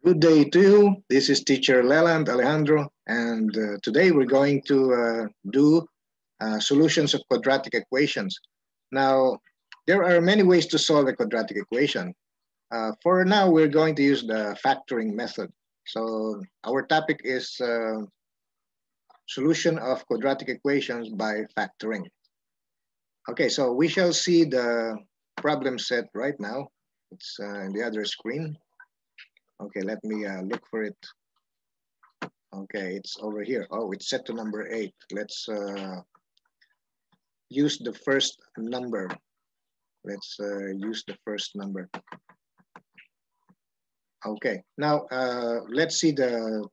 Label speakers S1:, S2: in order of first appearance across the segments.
S1: Good day to you. This is teacher Leland Alejandro, and today we're going to do solutions of quadratic equations. Now, there are many ways to solve a quadratic equation. For now, we're going to use the factoring method. So our topic is solution of quadratic equations by factoring. Okay, so we shall see the problem set right now. It's in the other screen. Okay, let me look for it. Okay, it's over here. Oh, it's set to number 8. Let's use the first number. Let's use the first number. Okay, now let's see the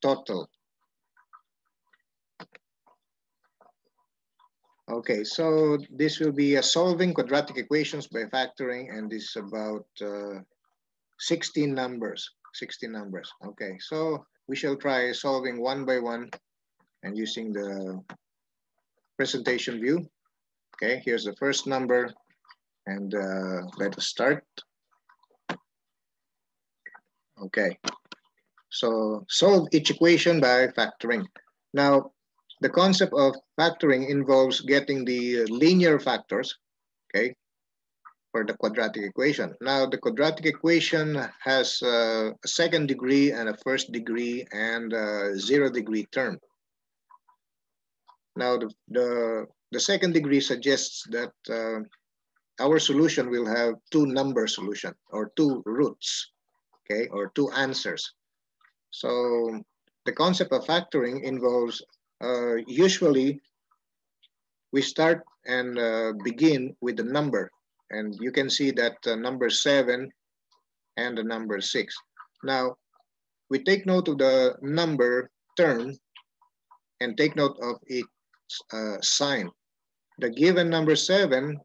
S1: total. Okay, so this will be solving quadratic equations by factoring, and this is about 16 numbers. 16 numbers. Okay, so we shall try solving one by one and using the presentation view. Okay, here's the first number, and let us start. Okay, so solve each equation by factoring. Now, the concept of factoring involves getting the linear factors, okay, for the quadratic equation. Now, the quadratic equation has a second degree and a first degree and a 0-degree term. Now, the second degree suggests that our solution will have two number solution or two roots, okay, or two answers. So the concept of factoring involves usually we start and begin with the number, and you can see that number 7 and the number 6. Now we take note of the number term and take note of its sign. The given number 7,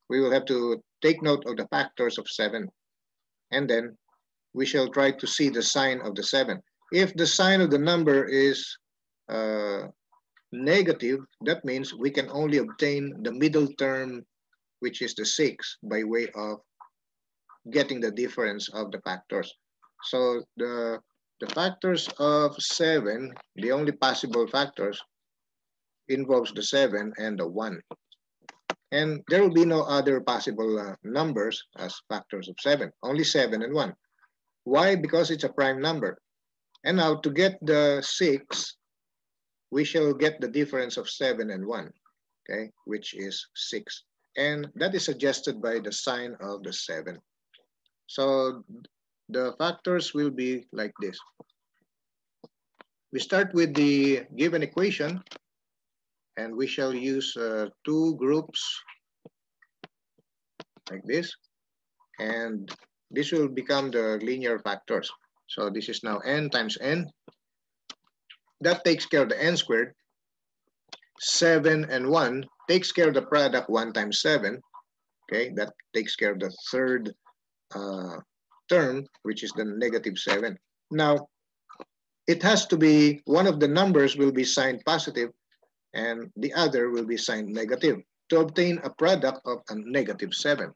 S1: we will have to take note of the factors of 7, and then we shall try to see the sign of the 7. If the sign of the number is negative, that means we can only obtain the middle term, which is the 6, by way of getting the difference of the factors. So the factors of 7, the only possible factors, involves the 7 and the 1. And there will be no other possible numbers as factors of 7, only 7 and 1. Why? Because it's a prime number. And now to get the 6, we shall get the difference of 7 and 1, okay, which is 6. And that is suggested by the sign of the 7. So the factors will be like this. We start with the given equation, and we shall use two groups like this. And this will become the linear factors. So this is now n times n. That takes care of the n squared. 7 and 1 takes care of the product 1 times 7. Okay, that takes care of the third term, which is the negative 7. Now, it has to be, one of the numbers will be signed positive and the other will be signed negative to obtain a product of a negative 7.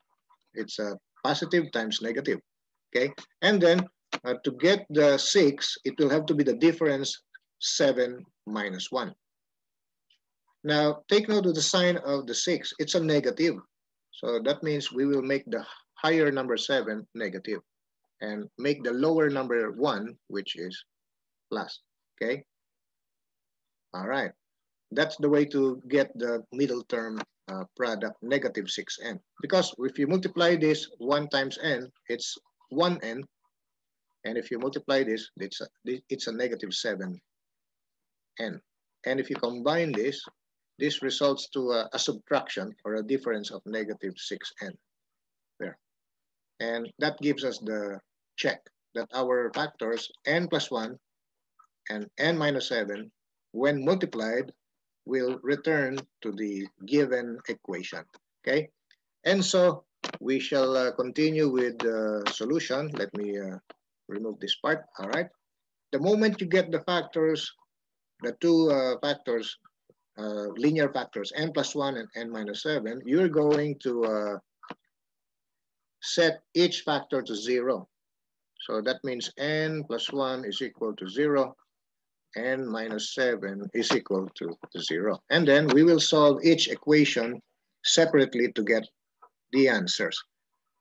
S1: It's a positive times negative. Okay, and then to get the 6, it will have to be the difference 7 minus 1. Now, take note of the sign of the 6. It's a negative. So that means we will make the higher number 7 negative and make the lower number 1, which is plus. Okay? All right. That's the way to get the middle term product, negative 6n. Because if you multiply this 1 times n, it's 1n. And if you multiply this, it's a negative 7n. And if you combine this, this results to a subtraction or a difference of negative 6n. There. And that gives us the check that our factors n plus 1 and n minus 7, when multiplied, will return to the given equation. Okay? And so we shall continue with the solution. Let me remove this part. All right. The moment you get the factors, the two factors, linear factors, n plus 1 and n minus 7, you're going to set each factor to 0. So that means n plus 1 is equal to 0. N minus 7 is equal to 0. And then we will solve each equation separately to get the answers.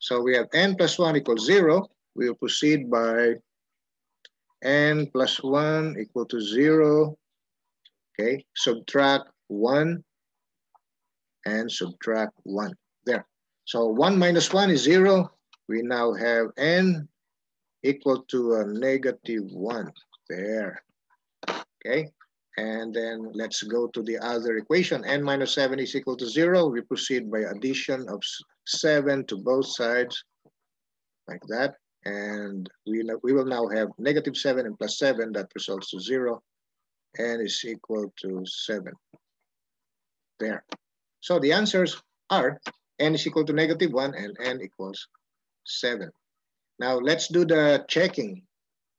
S1: So we have n plus 1 equals 0. We will proceed by n plus 1 equal to 0. Okay, subtract 1 and subtract 1. There. So 1 minus 1 is 0. We now have n equal to a negative 1. There. Okay. And then let's go to the other equation. N minus 7 is equal to 0. We proceed by addition of 7 to both sides, like that. And we will now have negative 7 and plus 7. That results to 0. N is equal to 7. There. So the answers are n is equal to negative 1 and n equals 7. Now let's do the checking.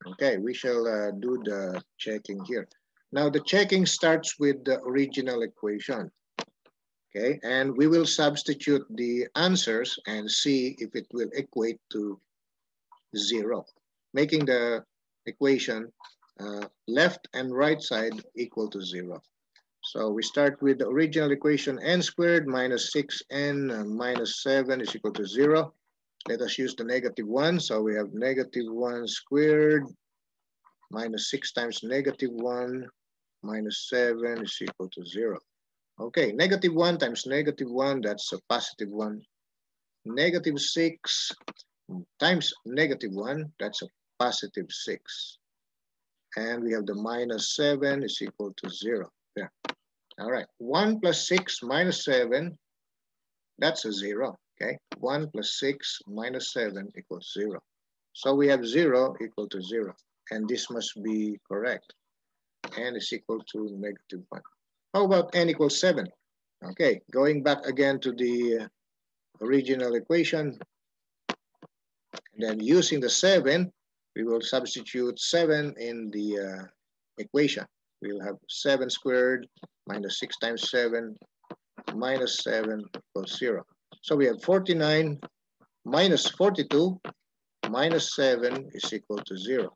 S1: Okay, we shall do the checking here. Now the checking starts with the original equation. Okay, and we will substitute the answers and see if it will equate to 0, making the equation left and right side equal to 0. So we start with the original equation, n squared minus 6n minus 7 is equal to 0. Let us use the negative 1. So we have negative 1 squared minus 6 times negative 1 minus 7 is equal to 0. Okay, negative 1 times negative 1, that's a positive 1. Negative 6 times negative 1, that's a positive 6. And we have the minus 7 is equal to 0. There. All right, 1 plus 6 minus 7, that's a 0. Okay, 1 plus 6 minus 7 equals 0. So we have 0 equal to 0. And this must be correct. N is equal to negative 1. How about n equals 7? Okay, going back again to the original equation. And then using the 7, we will substitute 7 in the equation. We'll have 7 squared minus 6 times 7 minus 7 equals 0. So we have 49 minus 42 minus 7 is equal to 0.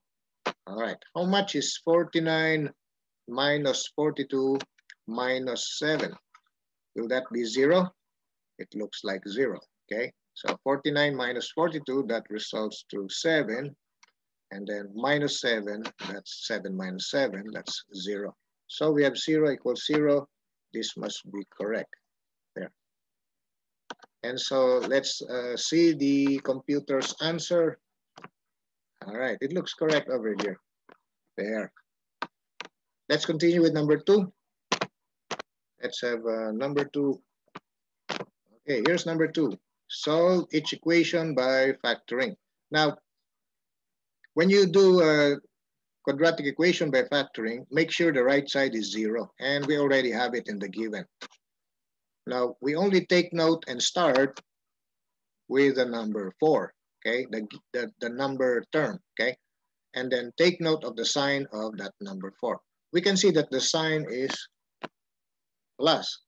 S1: All right, how much is 49 minus 42 minus 7? Will that be 0? It looks like 0, okay? So 49 minus 42, that results to 7. And then minus 7, that's 7 minus 7, that's 0. So we have 0 equals 0. This must be correct there. And so let's see the computer's answer. All right, it looks correct over here. There. Let's continue with number 2. Let's have number 2. Okay, here's number 2. Solve each equation by factoring. Now, when you do a quadratic equation by factoring, make sure the right side is 0. And we already have it in the given. Now, we only take note and start with the number 4, okay? The number term, okay? And then take note of the sign of that number 4. We can see that the sign is plus,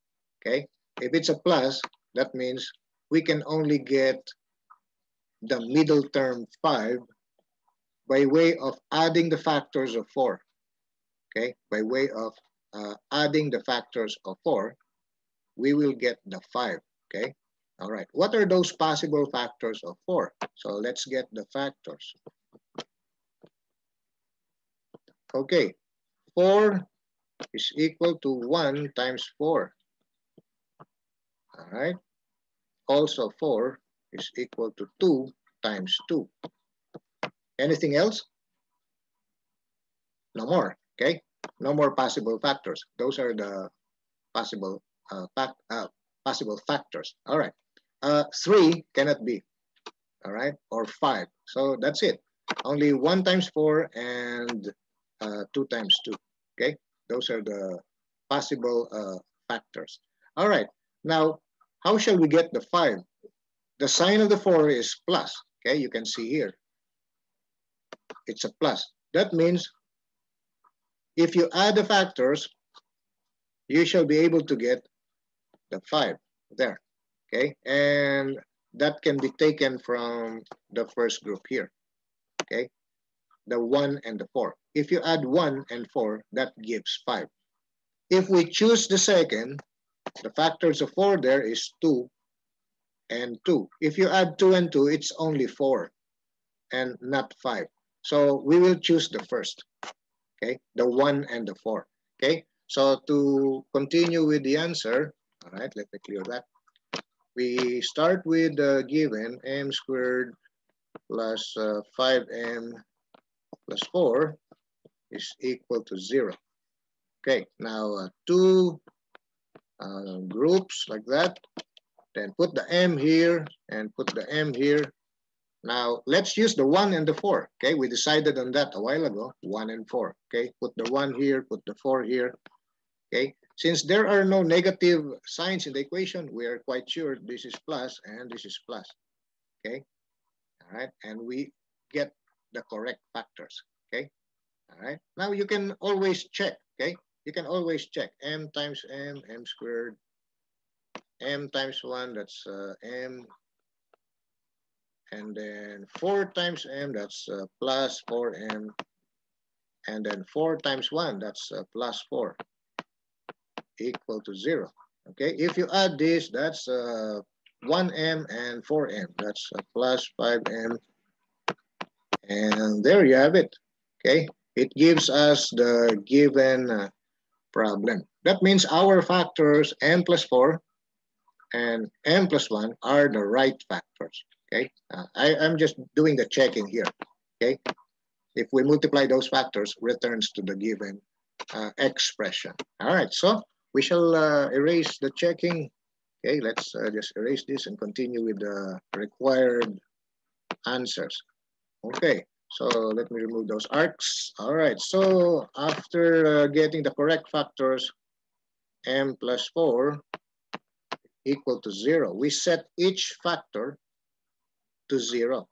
S1: okay? If it's a plus, that means we can only get the middle term 5 by way of adding the factors of 4, okay? By way of adding the factors of 4, we will get the 5, okay? All right, what are those possible factors of 4? So let's get the factors. Okay, 4 is equal to 1 times 4. All right, also 4 is equal to 2 times 2. Anything else? No more, okay? No more possible factors. Those are the possible possible factors. All right, 3 cannot be, all right, or 5. So that's it. Only 1 times 4 and 2 times 2, okay? Those are the possible factors. All right, now, how shall we get the 5? The sign of the 4 is plus, okay? You can see here. It's a plus. That means if you add the factors, you shall be able to get the 5 there, okay? And that can be taken from the first group here, okay? The 1 and the 4. If you add 1 and 4, that gives 5. If we choose the second, the factors of 4 there is 2 and 2. If you add 2 and 2, it's only 4 and not 5. So we will choose the first, okay? The 1 and the 4, okay? So to continue with the answer, all right, let me clear that. We start with the given m squared plus 5m plus 4 is equal to 0. Okay, now two groups like that. Then put the m here and put the m here. Now let's use the 1 and the 4. Okay, we decided on that a while ago, 1 and 4. Okay, put the 1 here, put the 4 here. Okay, since there are no negative signs in the equation, we are quite sure this is plus and this is plus. Okay, all right, and we get the correct factors. Okay, all right, now you can always check. Okay, you can always check m times m, m squared, m times 1, that's m, and then 4 times m, that's plus 4m, and then 4 times 1, that's plus 4, equal to 0. Okay, if you add this, that's 1m and 4m, that's plus 5m, and there you have it. Okay, it gives us the given problem. That means our factors m plus 4 and m plus 1 are the right factors. Okay, I'm just doing the checking here. Okay, if we multiply those factors, returns to the given expression. All right, so we shall erase the checking. Okay, let's just erase this and continue with the required answers. Okay, so let me remove those arcs. All right, so after getting the correct factors, m plus 4 equal to 0, we set each factor to 0.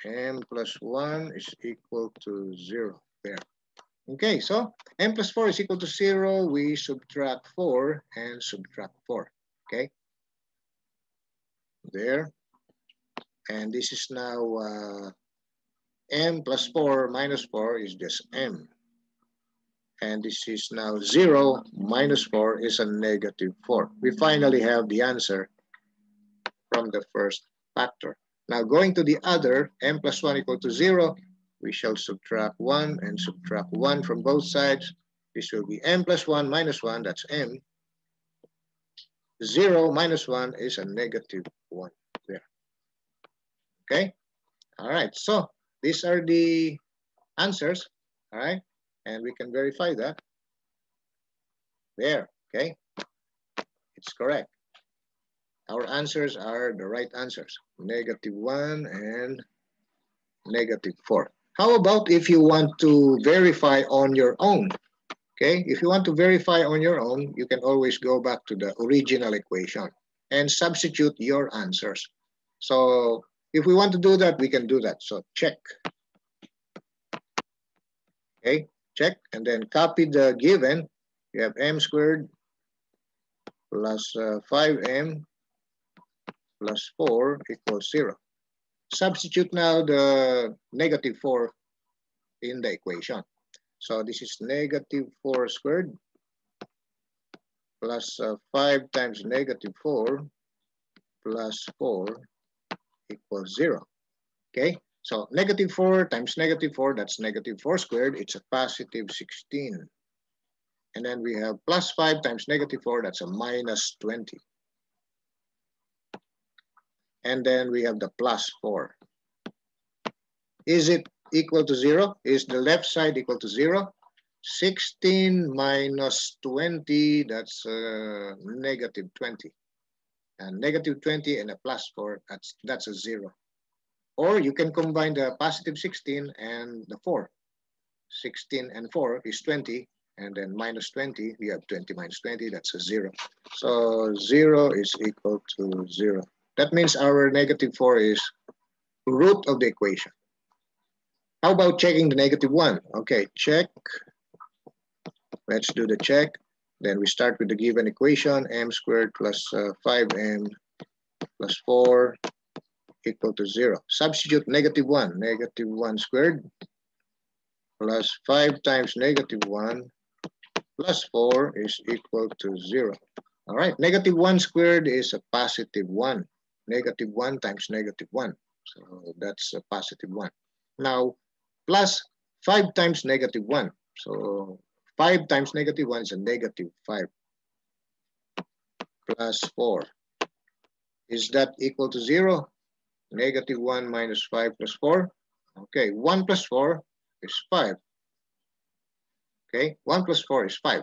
S1: M plus 1 is equal to 0 there. Okay, so m plus 4 is equal to 0. We subtract 4 and subtract 4. Okay, there. And this is now m plus 4 minus 4 is just m. And this is now 0 minus 4 is a negative 4. We finally have the answer from the first factor. Now going to the other, m plus 1 equal to 0, we shall subtract 1 and subtract 1 from both sides. This will be m plus 1 minus 1, that's m. 0 minus 1 is a negative 1 there. Okay? All right, so these are the answers, all right? And we can verify that. There, okay? It's correct. Our answers are the right answers, negative 1 and negative 4. How about if you want to verify on your own? Okay, if you want to verify on your own, you can always go back to the original equation and substitute your answers. So if we want to do that, we can do that. So check. Okay, check, and then copy the given. You have m squared plus 5m plus 4 equals 0. Substitute now the negative 4 in the equation. So this is negative 4 squared plus 5 times negative 4 plus 4 equals 0. Okay, so negative 4 times negative 4, that's negative 4 squared. It's a positive 16. And then we have plus 5 times negative 4, that's a minus 20. And then we have the plus 4. Is it equal to 0? Is the left side equal to 0? 16 minus 20, that's negative 20. And negative 20 and a plus 4, that's a 0. Or you can combine the positive 16 and the 4. 16 and 4 is 20. And then minus 20, we have 20 minus 20, that's a 0. So 0 is equal to 0. That means our negative 4 is root of the equation. How about checking the negative 1? Okay, check. Let's do the check. Then we start with the given equation, m squared plus 5m plus 4 equal to 0. Substitute negative 1. Negative 1 squared plus 5 times negative 1 plus 4 is equal to 0. All right, negative 1 squared is a positive 1. Negative 1 times negative 1. So that's a positive 1. Now, plus 5 times negative 1. So 5 times negative 1 is a negative 5 plus 4. Is that equal to 0? Negative 1 minus 5 plus 4. Okay, 1 plus 4 is 5. Okay, 1 plus 4 is 5.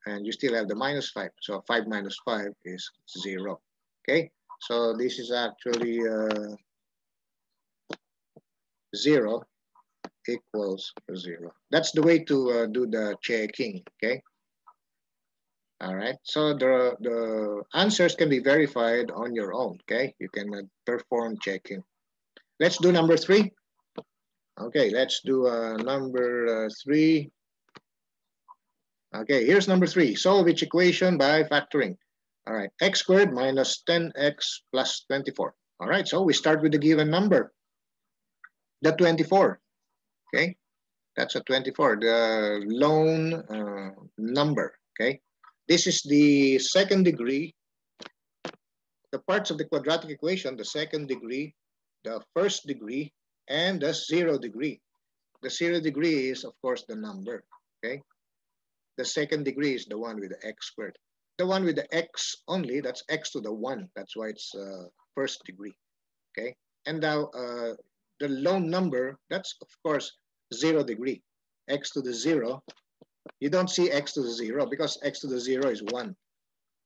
S1: And you still have the minus 5. So 5 minus 5 is 0. Okay, so this is actually 0 equals 0. That's the way to do the checking. Okay. All right, so the answers can be verified on your own, okay? You can perform checking. Let's do number 3. Okay, let's do number 3. Okay, here's number 3. Solve each equation by factoring. All right, x squared minus 10x plus 24. All right, so we start with the given number, the 24, okay? That's a 24, the lone number, okay? This is the second degree, the parts of the quadratic equation, the second degree, the first degree, and the 0 degree. The 0 degree is, of course, the number, okay? The second degree is the one with the x squared. The one with the x only, that's x to the 1. That's why it's first degree, okay? And now the lone number, that's, of course, 0 degree. X to the 0. You don't see x to the 0 because x to the 0 is 1.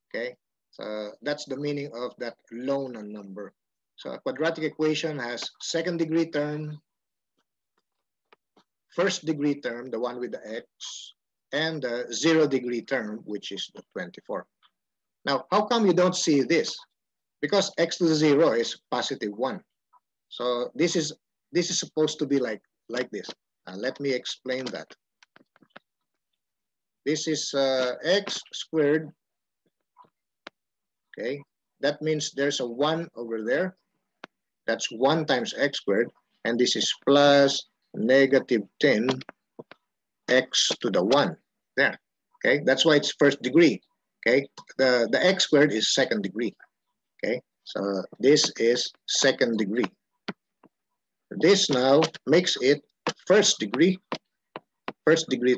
S1: Okay, so that's the meaning of that lone number. So a quadratic equation has second degree term, first degree term, the one with the x, and the 0 degree term, which is the 24. Now, how come you don't see this? Because x to the 0 is positive 1. So this is supposed to be like this. Let me explain that. This is x squared. Okay, that means there's a 1 over there. That's 1 times x squared. And this is plus negative 10 x to the 1 there. Okay, that's why it's first degree. Okay, the x squared is second degree. Okay, so this is second degree. This now makes it first degree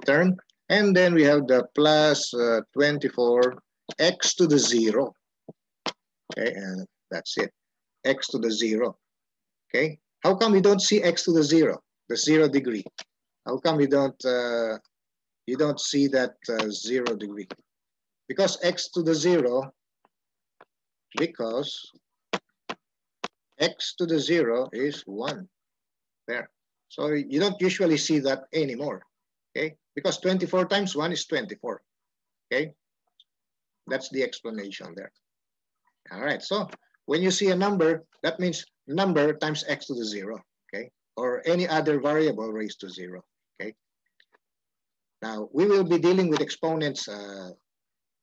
S1: term. And then we have the plus 24 x to the 0. Okay, and that's it. X to the 0. Okay, how come we don't see x to the 0? The 0 degree. How come you don't see that 0 degree? Because x to the 0. Because x to the 0 is 1. There. So you don't usually see that anymore. Okay, because 24 times 1 is 24. Okay, that's the explanation there. All right, so when you see a number, that means number times x to the 0, okay? Or any other variable raised to 0, okay? Now, we will be dealing with exponents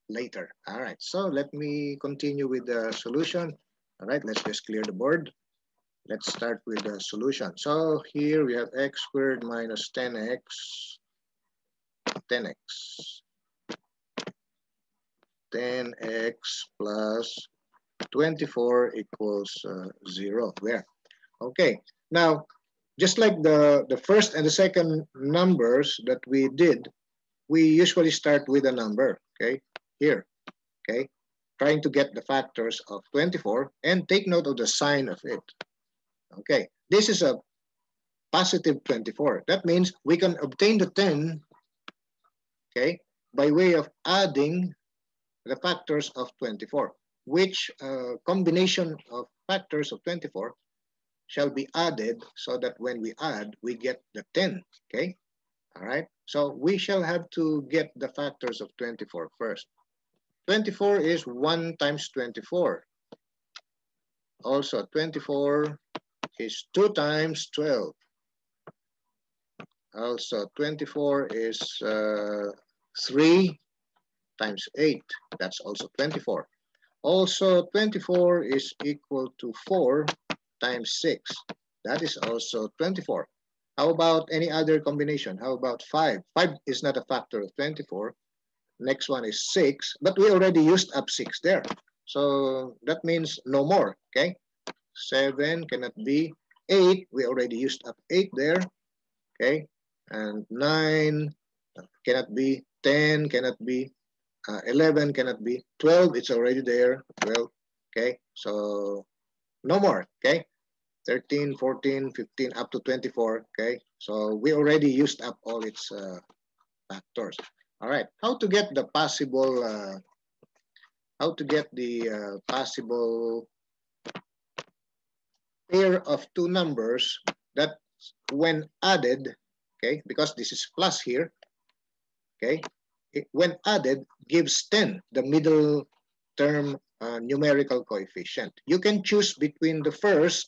S1: later. All right, so let me continue with the solution. All right, let's just clear the board. Let's start with the solution. So here we have x squared minus 10x plus 24 equals 0 there. Okay, now just like the first and the second numbers that we did, we usually start with a number, okay, here, okay, trying to get the factors of 24 and take note of the sign of it. Okay, this is a positive 24. That means we can obtain the 10, okay, by way of adding the factors of 24, which combination of factors of 24 shall be added so that when we add, we get the 10, okay? All right, so we shall have to get the factors of 24 first. 24 is 1 times 24. Also, 24 is 2 times 12. Also, 24 is 3 times 8. That's also 24. Also, 24 is equal to 4 times 6. That is also 24. How about any other combination? How about 5? 5 is not a factor of 24. Next one is 6, but we already used up 6 there. So that means no more, okay? 7 cannot be. 8, we already used up 8 there, okay? And 9 cannot be. 10 cannot be. 11 cannot be. 12, it's already there. 12, okay? So no more, okay? 13, 14, 15, up to 24, okay? So we already used up all its factors. All right, how to get the possible, possible pair of two numbers that when added, okay, because this is plus here, okay, when added gives 10, the middle term numerical coefficient. You can choose between the first,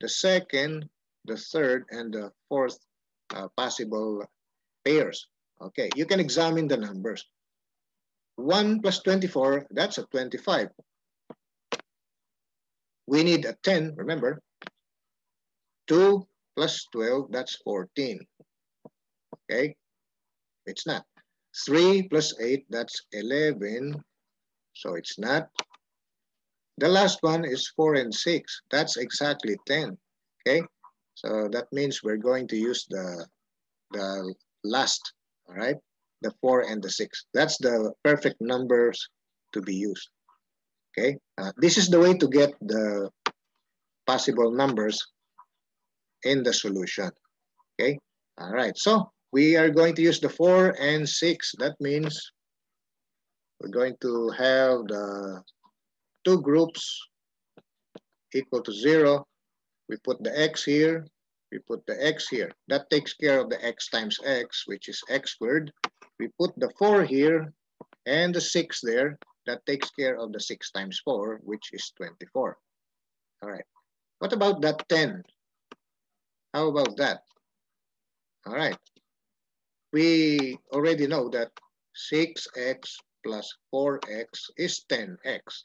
S1: the second, the third, and the fourth possible pairs. Okay, you can examine the numbers. 1 plus 24, that's a 25. We need a 10, remember. 2 plus 12, that's 14. Okay, it's not. 3 plus 8, that's 11. So it's not. The last one is 4 and 6. That's exactly 10. Okay, so that means we're going to use the last, all right? The 4 and the 6. That's the perfect numbers to be used. Okay, this is the way to get the possible numbers in the solution. Okay, all right. So we are going to use the 4 and 6. That means we're going to have the two groups equal to 0. We put the x here. We put the x here. That takes care of the x times x, which is x squared. We put the 4 here and the 6 there. That takes care of the 6 times 4, which is 24. All right. What about that 10? How about that? All right. We already know that 6x plus 4x is 10x.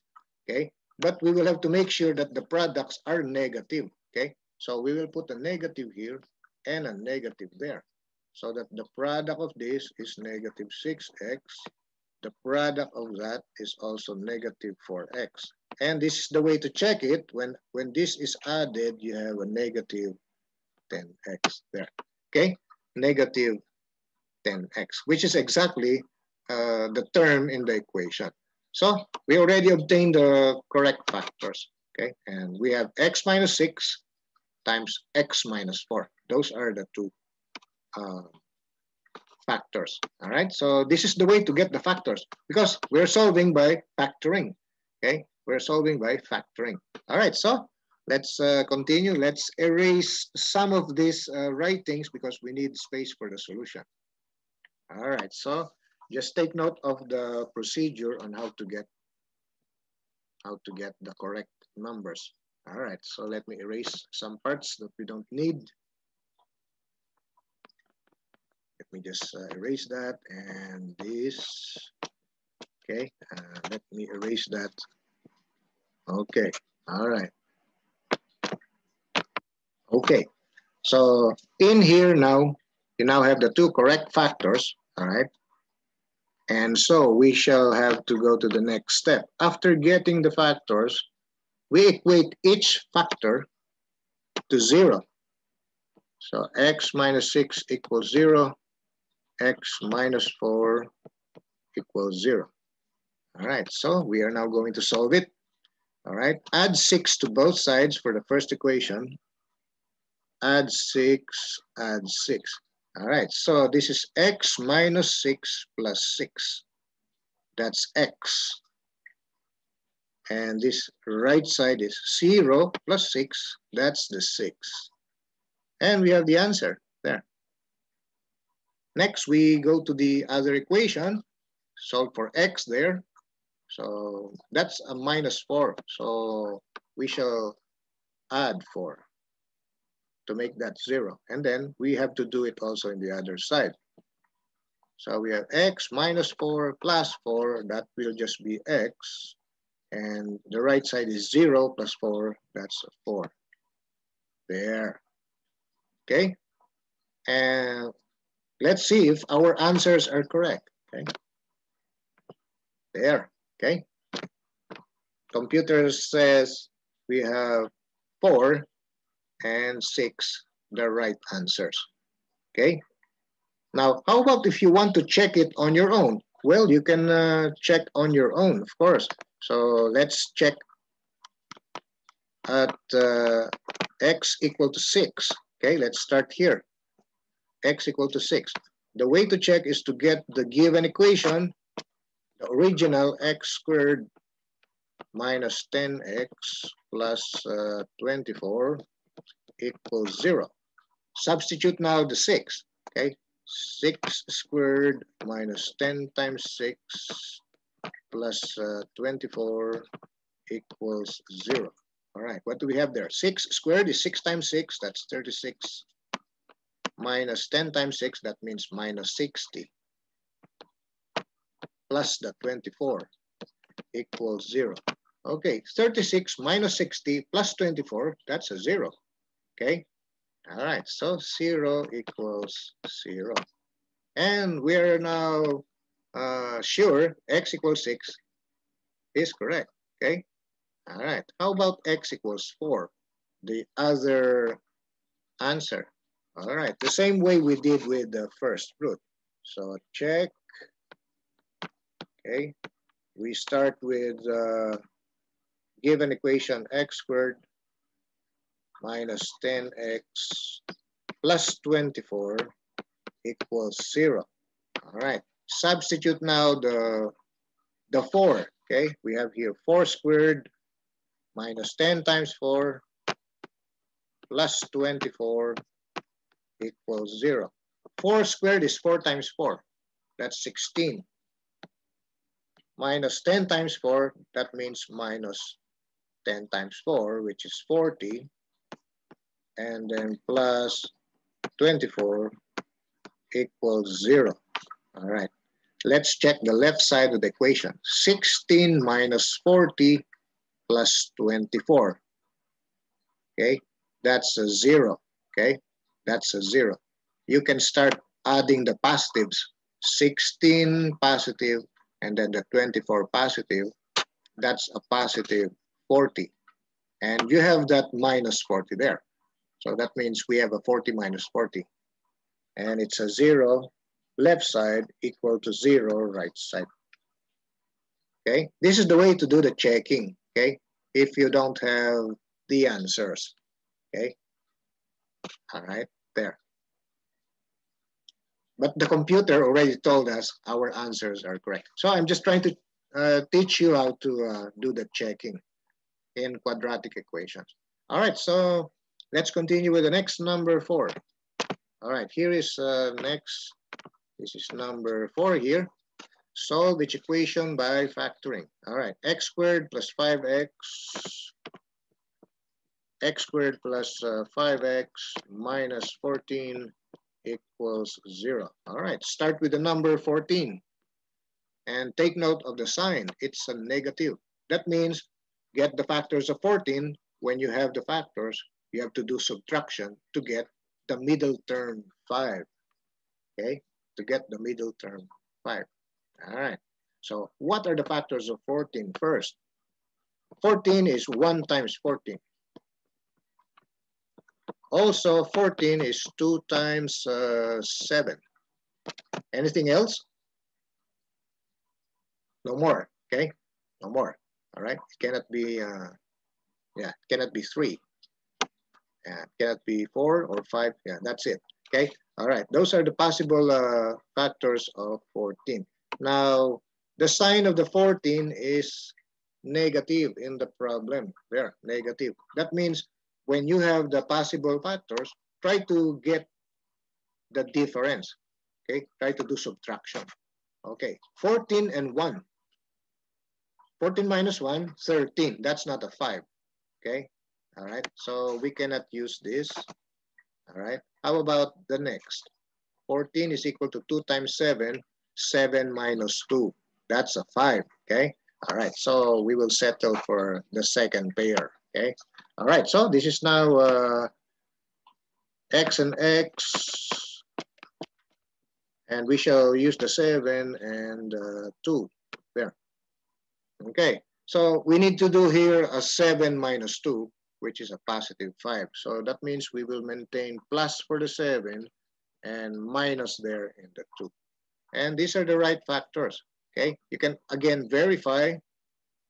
S1: Okay. But we will have to make sure that the products are negative. Okay. So we will put a negative here and a negative there, so that the product of this is negative 6x. The product of that is also negative 4x. And this is the way to check it. When this is added, you have a negative 10x there. Okay, negative 10x, which is exactly the term in the equation. So we already obtained the correct factors. Okay, and we have x minus 6 times x minus 4. Those are the two factors. All right, so this is the way to get the factors, because we're solving by factoring. Okay, we're solving by factoring. All right, so let's continue. Let's erase some of these writings because we need space for the solution. All right, so just take note of the procedure on how to get the correct numbers. All right, so let me erase some parts that we don't need. Let me just erase that and this. Okay, let me erase that. Okay, all right. Okay, so in here now, you now have the two correct factors, all right? And so we shall have to go to the next step. After getting the factors, we equate each factor to 0. So x minus 6 equals 0, x minus 4 equals 0. All right, so we are now going to solve it. All right, add 6 to both sides for the first equation. Add 6, add 6. All right, so this is x minus 6 plus 6. That's x. And this right side is 0 plus 6. That's the 6. And we have the answer there. Next, we go to the other equation. Solve for x there. So that's a minus 4. So we shall add 4 to make that 0. And then we have to do it also in the other side. So we have x minus 4 plus 4. That will just be x. And the right side is 0 plus 4. That's 4. There. Okay. And let's see if our answers are correct. Okay. There. Okay. Computer says we have 4 and 6, the right answers. Okay. Now, how about if you want to check it on your own? Well, you can check on your own, of course. So let's check at x equal to 6. Okay, let's start here. X equal to 6. The way to check is to get the given equation, the original x squared minus 10x plus 24 equals 0. Substitute now the 6. Okay, 6 squared minus 10 times 6 plus 24 equals 0. All right, what do we have there? 6 squared is 6 times 6, that's 36. Minus 10 times 6, that means minus 60. Plus the 24 equals 0. Okay, 36 minus 60 plus 24, that's a 0. Okay, all right, so 0 equals 0. And we're now sure x equals 6 is correct. Okay, all right. How about x equals 4? The other answer. All right, the same way we did with the first root. So check. Okay, we start with given equation x squared minus 10x plus 24 equals 0. All right, substitute now the 4. Okay, we have here 4 squared minus 10 times 4 plus 24 equals 0. 4 squared is 4 times 4. That's 16. Minus 10 times 4, that means minus 10 times 4, which is 40. And then plus 24 equals 0. All right. Let's check the left side of the equation. 16 minus 40 plus 24. Okay, that's a 0. Okay, that's a 0. You can start adding the positives. 16 positive and then the 24 positive. That's a positive 40. And you have that minus 40 there. So that means we have a 40 minus 40. And it's a 0 left side equal to 0 right side. Okay, this is the way to do the checking. Okay, if you don't have the answers. Okay, all right, there. But the computer already told us our answers are correct. So I'm just trying to teach you how to do the checking in quadratic equations. All right, so let's continue with the next number 4. All right, here is next. This is number 4 here. Solve each equation by factoring. All right, x squared plus 5x, x squared plus 5x minus 14 equals 0. All right, start with the number 14. And take note of the sign. It's a negative. That means get the factors of 14. When you have the factors, you have to do subtraction to get the middle term 5. Okay, to get the middle term 5. All right, so what are the factors of 14 first? 14 is 1 times 14. Also, 14 is 2 times 7. Anything else? No more, okay? No more, all right? It cannot be, it cannot be 3. It cannot be 4 or 5, yeah, that's it, okay? All right, those are the possible factors of 14. Now, the sign of the 14 is negative in the problem. There, negative. That means when you have the possible factors, try to get the difference. Okay, try to do subtraction. Okay, 14 and 1. 14 minus 1, 13. That's not a 5. Okay, all right. So we cannot use this. All right. How about the next? 14 is equal to 2 times 7. 7 minus 2. That's a 5. Okay. All right. So we will settle for the second pair. Okay. All right. So this is now x and x, and we shall use the 7 and 2 there. Okay, so we need to do here a 7 minus 2, which is a positive 5. So that means we will maintain plus for the 7 and minus there in the 2. And these are the right factors. Okay, you can again verify.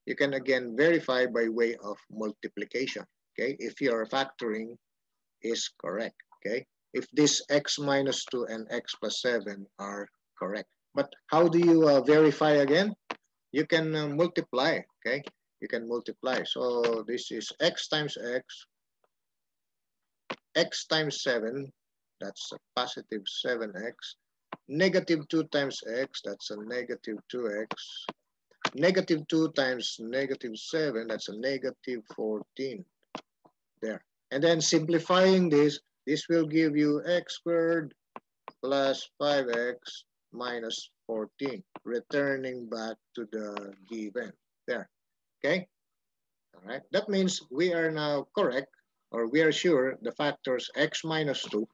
S1: You can again verify by way of multiplication. Okay, if your factoring is correct. Okay, if this x minus 2 and x plus 7 are correct. But how do you verify again? You can multiply. Okay, you can multiply. So this is x times x times 7, that's a positive 7x. Negative 2 times x, that's a negative 2x. Negative 2 times negative 7, that's a negative 14 there. And then simplifying this will give you x squared plus 5x minus 14, returning back to the given there. Okay? All right. That means we are now correct, or we are sure the factors x minus 2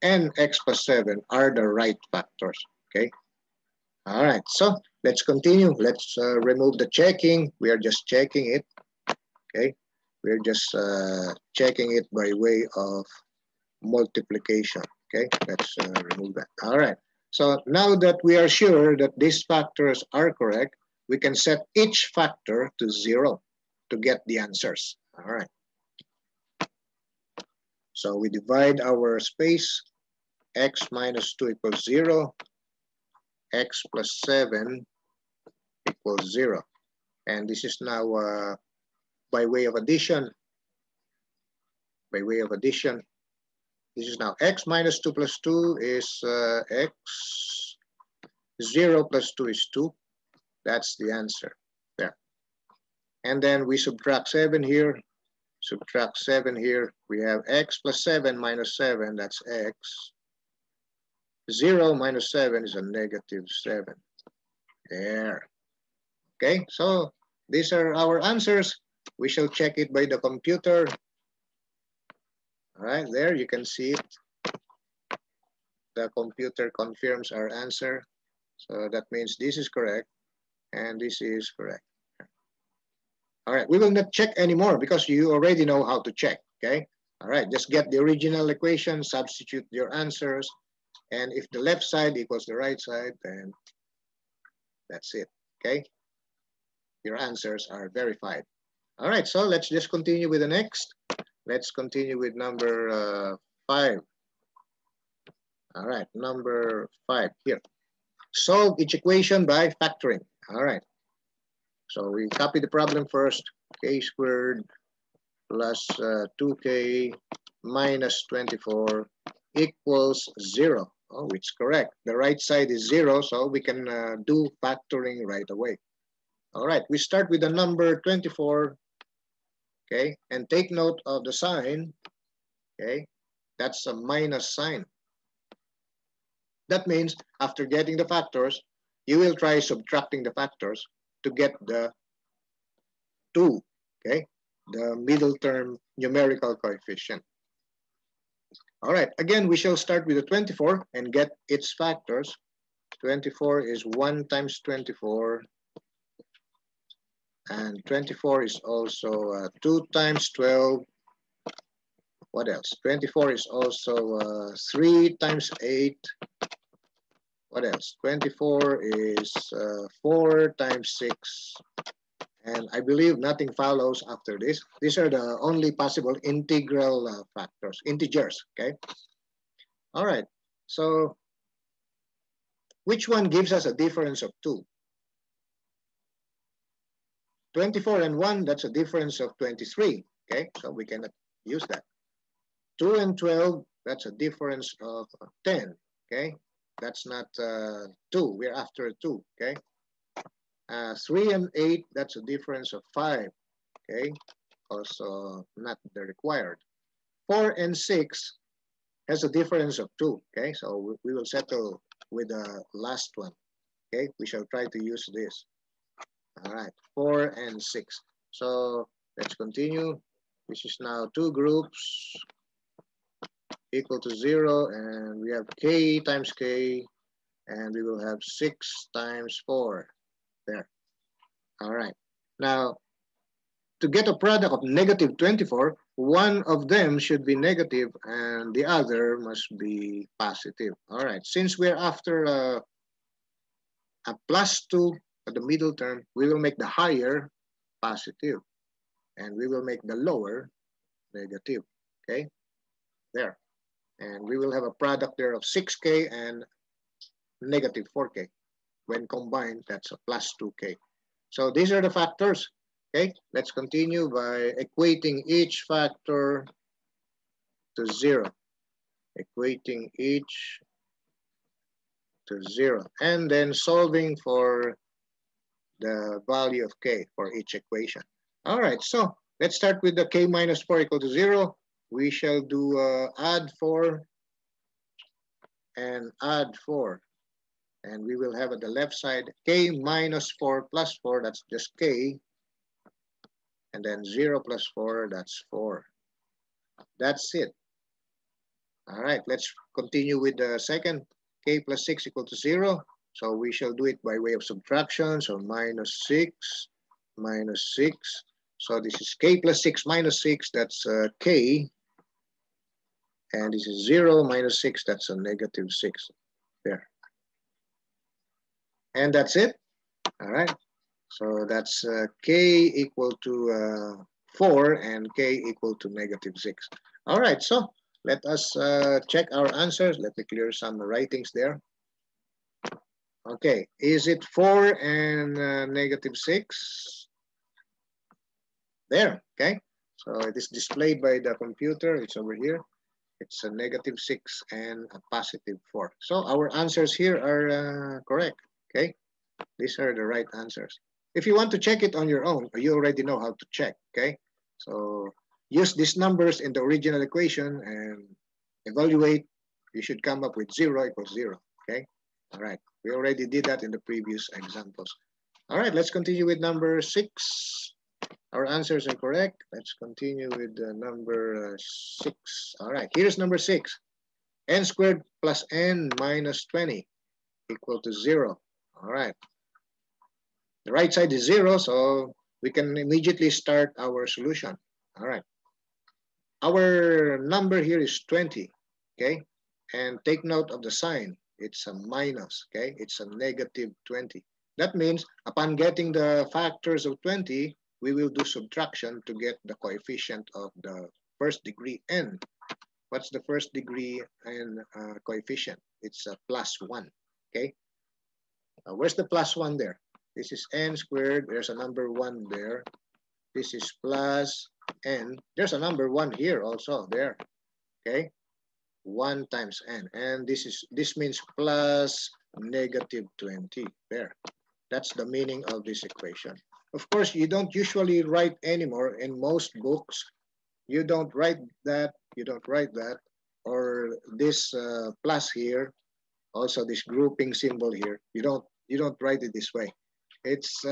S1: and x plus 7 are the right factors. Okay? All right. So let's continue. Let's remove the checking. We are just checking it. Okay? We're just checking it by way of multiplication. Okay, let's remove that. All right. So now that we are sure that these factors are correct, we can set each factor to 0 to get the answers. All right. So we divide our space. X minus 2 equals 0. X plus 7 equals 0. And this is now by way of addition. By way of addition. This is now x minus 2 plus 2 is x. 0 plus 2 is 2. That's the answer there. And then we subtract 7 here. Subtract 7 here. We have x plus 7 minus 7. That's x. 0 minus 7 is a negative 7. There. Okay, so these are our answers. We shall check it by the computer. All right, there you can see it. The computer confirms our answer. So that means this is correct and this is correct. All right, we will not check anymore because you already know how to check, okay? All right, just get the original equation, substitute your answers, and if the left side equals the right side, then that's it, okay? Your answers are verified. All right, so let's just continue with the next. Let's continue with number 5. All right, number 5 here. Solve each equation by factoring. All right. So we copy the problem first. K squared plus 2k minus 24 equals 0. Oh, it's correct. The right side is 0, so we can do factoring right away. All right, we start with the number 24. Okay, and take note of the sign. Okay, that's a minus sign. That means after getting the factors, you will try subtracting the factors to get the 2, okay? The middle term numerical coefficient. All right, again, we shall start with the 24 and get its factors. 24 is 1 times 24. And 24 is also 2 times 12. What else? 24 is also 3 times 8. What else? 24 is 4 times 6. And I believe nothing follows after this. These are the only possible integral factors, integers, okay? All right, so which one gives us a difference of 2? 24 and 1, that's a difference of 23, okay? So we cannot use that. 2 and 12, that's a difference of 10, okay? That's not 2, we're after 2, okay? 3 and 8, that's a difference of 5, okay? Also not the required. 4 and 6 has a difference of 2, okay? So we will settle with the last one, okay? We shall try to use this. All right, 4 and 6. So let's continue. This is now 2 groups. equal to 0, and we have k times k, and we will have 6 times 4 there. All right. Now, to get a product of negative 24, one of them should be negative and the other must be positive. All right. Since we're after a plus 2 at the middle term, we will make the higher positive and we will make the lower negative. Okay. There. And we will have a product there of 6k and negative 4k. When combined, that's a plus 2k. So these are the factors. Okay, let's continue by equating each factor to 0. Equating each to 0. And then solving for the value of k for each equation. All right, so let's start with the k minus 4 equal to 0. We shall do add 4 and add 4. And we will have at the left side k minus 4 plus 4, that's just k. And then 0 plus 4, that's 4. That's it. All right, let's continue with the second. K plus 6 equal to 0. So we shall do it by way of subtraction. So minus 6, minus 6. So this is k plus 6 minus 6, that's k. And this is 0 minus 6, that's a negative 6. There. And that's it. All right. So that's k equal to 4 and k equal to negative 6. All right, so let us check our answers. Let me clear some writings there. Okay, is it 4 and negative 6? There, okay. So it is displayed by the computer. It's over here. It's a negative 6 and a positive 4. So our answers here are correct, okay. These are the right answers. If you want to check it on your own, you already know how to check, okay? So use these numbers in the original equation and evaluate. You should come up with 0 equals 0, okay? All right, we already did that in the previous examples. All right, let's continue with number 6. Our answers are correct. Let's continue with number 6. All right, here's number 6. N squared plus n minus 20 equal to 0. All right. The right side is 0, so we can immediately start our solution. All right. Our number here is 20, okay? And take note of the sign. It's a minus, okay? It's a negative 20. That means upon getting the factors of 20, we will do subtraction to get the coefficient of the first degree n. What's the first degree n coefficient? It's a plus 1, okay? Where's the plus 1 there? This is n squared. There's a number 1 there. This is plus n. There's a number 1 here also there. Okay? 1 times n. And this means plus negative 20 there. That's the meaning of this equation. Of course, you don't usually write anymore in most books. You don't write that. You don't write that. Or this plus here. Also this grouping symbol here. You don't write it this way. It's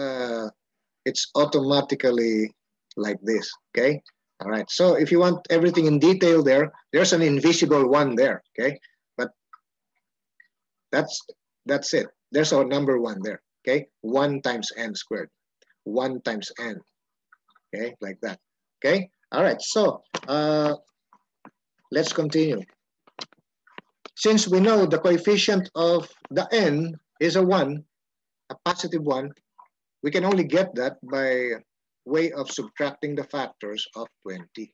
S1: automatically like this, okay? All right, so if you want everything in detail there's an invisible 1 there, okay? But that's it. There's our number 1 there, okay? 1 times n squared, 1 times n, okay? Like that, okay? All right, so let's continue. Since we know the coefficient of the n is a 1, a positive 1, we can only get that by way of subtracting the factors of 20,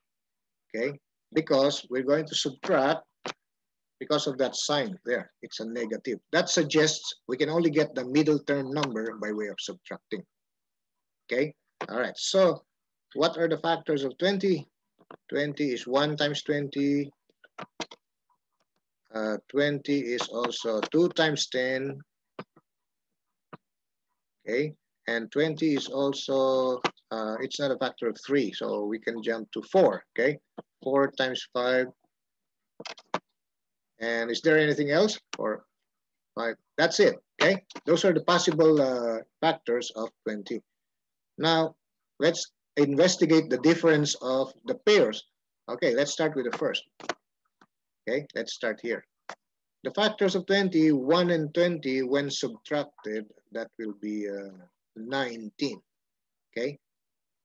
S1: okay? Because we're going to subtract because of that sign there. It's a negative. That suggests we can only get the middle term number by way of subtracting, okay? All right, so what are the factors of 20? 20 is 1 times 20. 20 is also 2 times 10, okay? And 20 is also, it's not a factor of 3, so we can jump to 4, okay? 4 times 5. And is there anything else? 4, 5. That's it, okay? Those are the possible factors of 20. Now, let's investigate the difference of the pairs. Okay, let's start with the first. Okay, let's start here. The factors of 20, 1 and 20, when subtracted, that will be 19. Okay,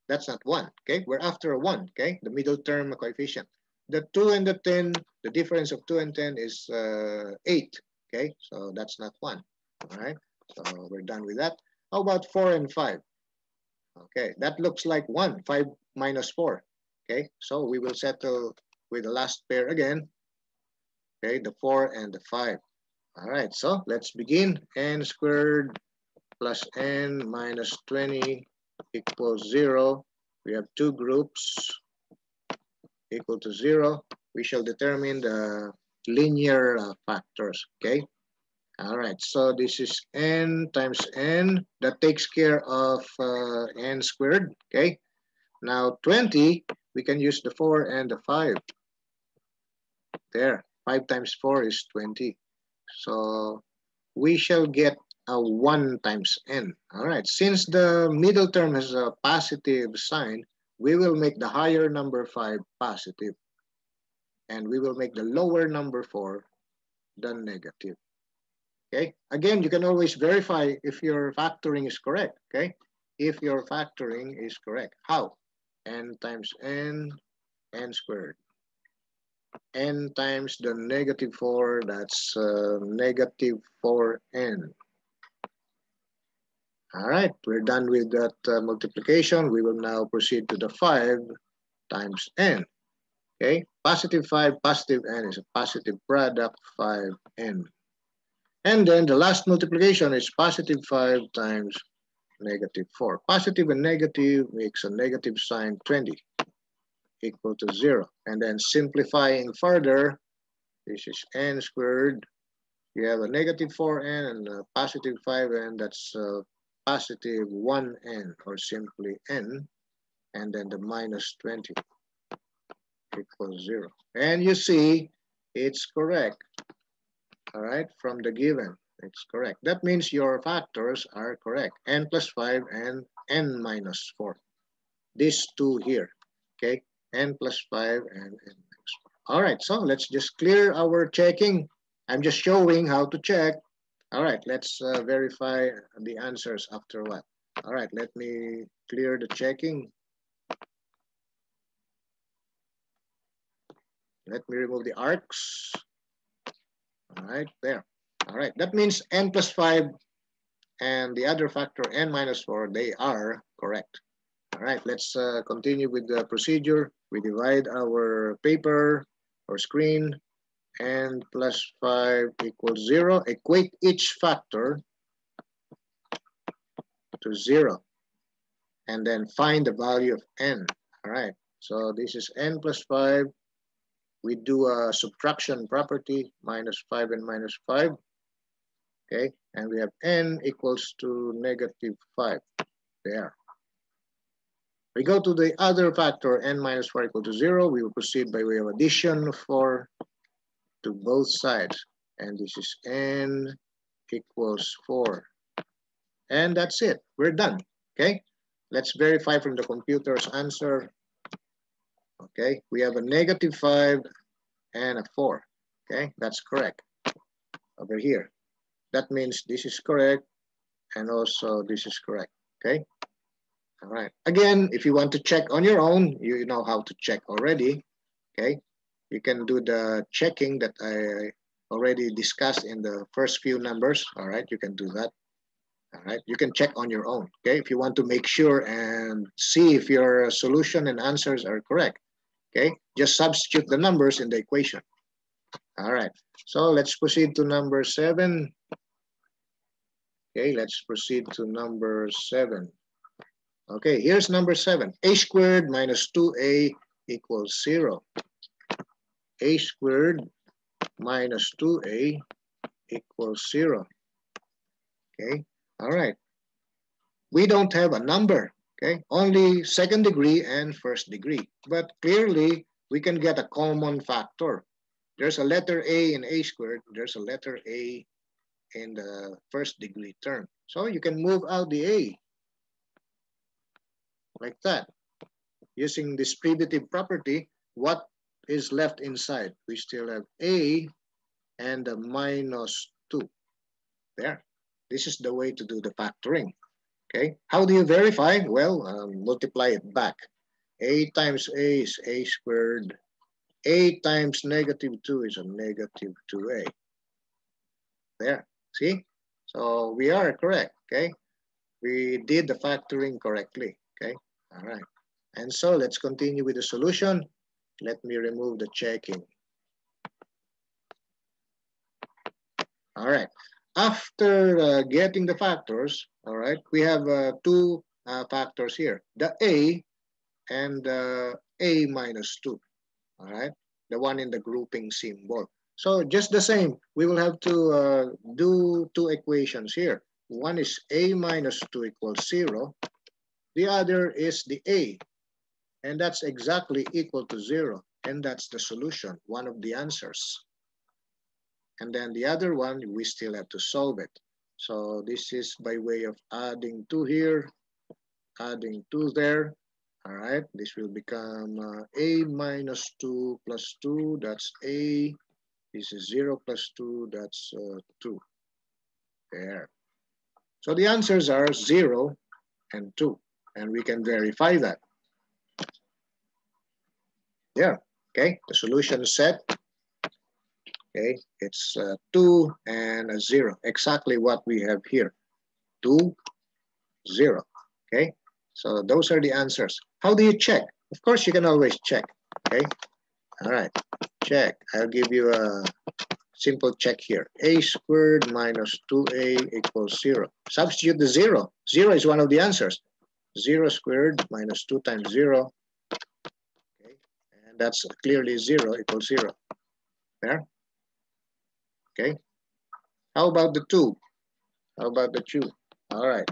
S1: that's not 1. Okay, we're after a 1. Okay, the middle term coefficient. The 2 and the 10, the difference of 2 and 10 is 8. Okay, so that's not 1. All right, so we're done with that. How about 4 and 5? Okay, that looks like 1. 5 minus 4. Okay, so we will settle with the last pair again. Okay, the 4 and the 5. All right, so let's begin. N squared plus n minus 20 equals 0. We have two groups equal to 0. We shall determine the linear factors, okay? All right, so this is n times n. That takes care of n squared, okay? Now 20, we can use the 4 and the 5. There, 5 times 4 is 20. So we shall get a 1 times n. All right, since the middle term has a positive sign, we will make the higher number 5 positive. And we will make the lower number 4 the negative. Okay, again, you can always verify if your factoring is correct. Okay, if your factoring is correct. How? N times n, n squared. N times the negative 4, that's negative 4n. All right, we're done with that multiplication. We will now proceed to the 5 times n. Okay, positive 5, positive n is a positive product, 5n. And then the last multiplication is positive 5 times negative 4. Positive and negative makes a negative sign, 20 equal to 0. And then simplifying further, this is n squared. You have a negative 4n and a positive 5n. That's positive 1n, or simply n. And then the minus 20 equals 0. And you see it's correct. All right, from the given, it's correct. That means your factors are correct. N plus 5 and n minus 4. These two here, okay? N plus 5 and n minus 4. All right, so let's just clear our checking. I'm just showing how to check. All right, let's verify the answers after what. All right, let me clear the checking. Let me remove the arcs. All right, there. All right, that means n plus 5 and the other factor n minus 4, they are correct. All right, let's continue with the procedure. We divide our paper or screen. N plus 5 equals 0. Equate each factor to 0. And then find the value of n. All right, so this is n plus 5. We do a subtraction property, minus 5 and minus 5. Okay, and we have n equals to negative 5. There. We go to the other factor, n minus 4 equal to 0. We will proceed by way of addition of 4 to both sides. And this is n equals 4. And that's it. We're done. Okay, let's verify from the computer's answer. Okay, we have a negative 5 and a 4. Okay, that's correct. Over here. That means this is correct, and also this is correct, okay? All right. Again, if you want to check on your own, you know how to check already, okay? You can do the checking that I already discussed in the first few numbers, all right? You can do that, all right? You can check on your own, okay? If you want to make sure and see if your solution and answers are correct, okay? Just substitute the numbers in the equation. All right, so let's proceed to number 7. Okay, let's proceed to number 7. Okay, here's number 7. A squared minus 2a equals 0. A squared minus 2a equals 0. Okay, all right. We don't have a number, okay? Only second degree and first degree. But clearly, we can get a common factor. There's a letter a in a squared. There's a letter a in the first degree term. So you can move out the a like that. Using distributive property, what is left inside? We still have a and a minus 2. There. This is the way to do the factoring. Okay. How do you verify? Well, multiply it back. A times a is a squared. A times negative 2 is a negative 2a. There. See? So we are correct. Okay. We did the factoring correctly. Okay. All right. And so let's continue with the solution. Let me remove the checking. All right. After getting the factors, all right, we have two factors here. The a and a minus 2. All right. The one in the grouping symbol. So just the same, we will have to do two equations here. One is a minus 2 equals 0. The other is the a. And that's exactly equal to 0. And that's the solution, one of the answers. And then the other one, we still have to solve it. So this is by way of adding 2 here, adding 2 there. All right, this will become a minus 2 plus 2, that's a. This is 0 plus 2, that's 2. There. So the answers are 0 and 2. And we can verify that. There. Okay, the solution is set. Okay, it's 2 and a 0. Exactly what we have here. 2, 0. Okay, so those are the answers. How do you check? Of course, you can always check. Okay, all right, check. I'll give you a simple check here. A squared minus 2a equals 0. Substitute the 0. 0 is one of the answers. 0 squared minus 2 times 0. Okay, and that's clearly 0 equals 0. There. Okay. How about the 2? How about the 2? All right.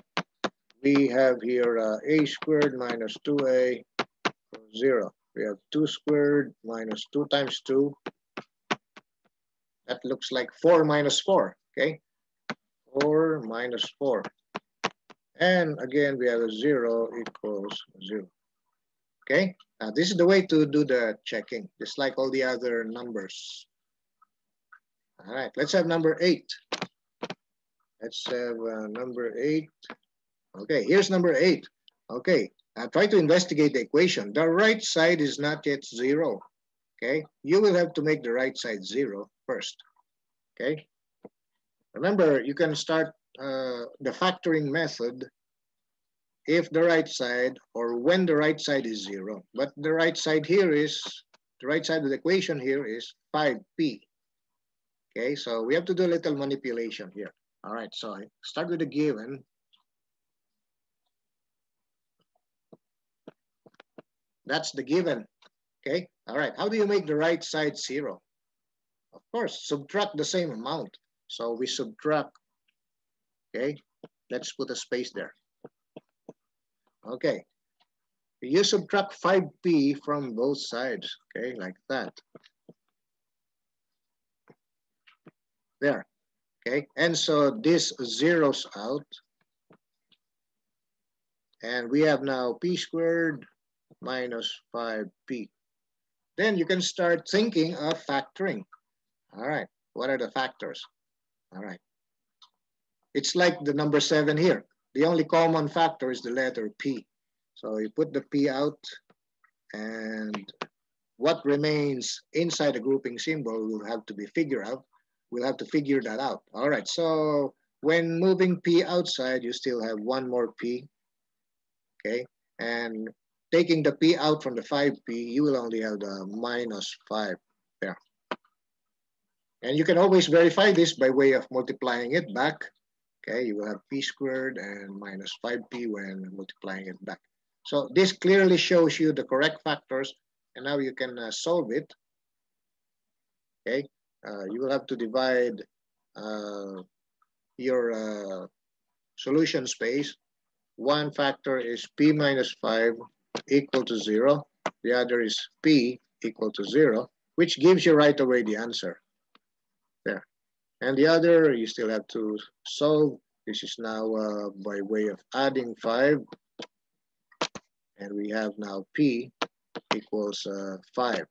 S1: We have here a squared minus 2a equals 0. We have 2 squared minus 2 times 2. That looks like 4 minus 4. Okay. 4 minus 4. And again, we have a 0 equals 0. Okay. This is the way to do the checking, just like all the other numbers. All right. Let's have number 8. Let's have number 8. Okay, here's number 8. Okay, try to investigate the equation. The right side is not yet 0. Okay, you will have to make the right side 0 first. Okay, remember, you can start the factoring method if the right side or when the right side is 0. But the right side here is, the right side of the equation here is 5p. Okay, so we have to do a little manipulation here. All right, so I start with the given. That's the given. Okay, all right. How do you make the right side 0? Of course, subtract the same amount. So we subtract, okay, let's put a space there. Okay, you subtract 5p from both sides, okay, like that. There, okay, and so this zeroes out. And we have now p squared minus 5p. Then you can start thinking of factoring. All right, what are the factors? All right. It's like the number 7 here. The only common factor is the letter P. So you put the P out, and what remains inside the grouping symbol will have to be figured out. We'll have to figure that out. All right, so when moving P outside, you still have one more P, okay? And taking the P out from the 5P, you will only have the minus 5 there. And you can always verify this by way of multiplying it back. Okay, you will have p squared and minus 5p when multiplying it back. So this clearly shows you the correct factors, and now you can solve it. Okay, you will have to divide your solution space. One factor is p minus 5 equal to 0. The other is p equal to 0, which gives you right away the answer. There. And the other, you still have to solve. This is now by way of adding 5. And we have now p equals 5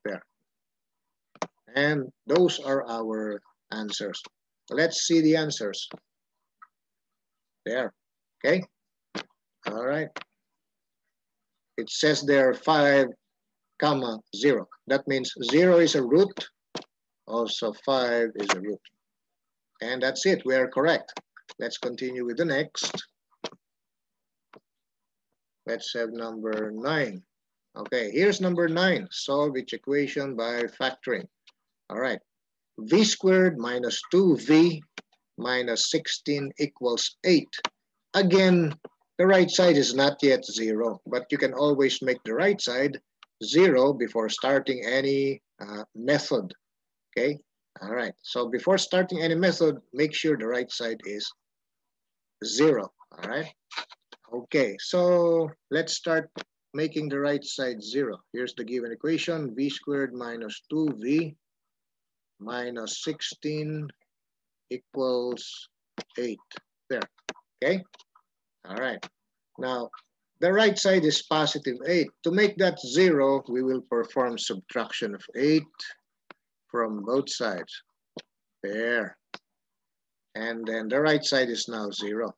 S1: there. And those are our answers. Let's see the answers. There. Okay. All right. It says there 5, comma 0. That means 0 is a root. Also 5 is a root. And that's it. We are correct. Let's continue with the next. Let's have number 9. Okay, here's number 9. Solve each equation by factoring. All right. V squared minus 2v minus 16 equals 8. Again, the right side is not yet 0, but you can always make the right side 0 before starting any method. Okay? All right. So before starting any method, make sure the right side is 0. All right? Okay, so let's start making the right side 0. Here's the given equation, v squared minus 2v minus 16 equals 8. There, okay? All right. Now, the right side is positive 8. To make that 0, we will perform subtraction of 8 from both sides. There. And then the right side is now 0.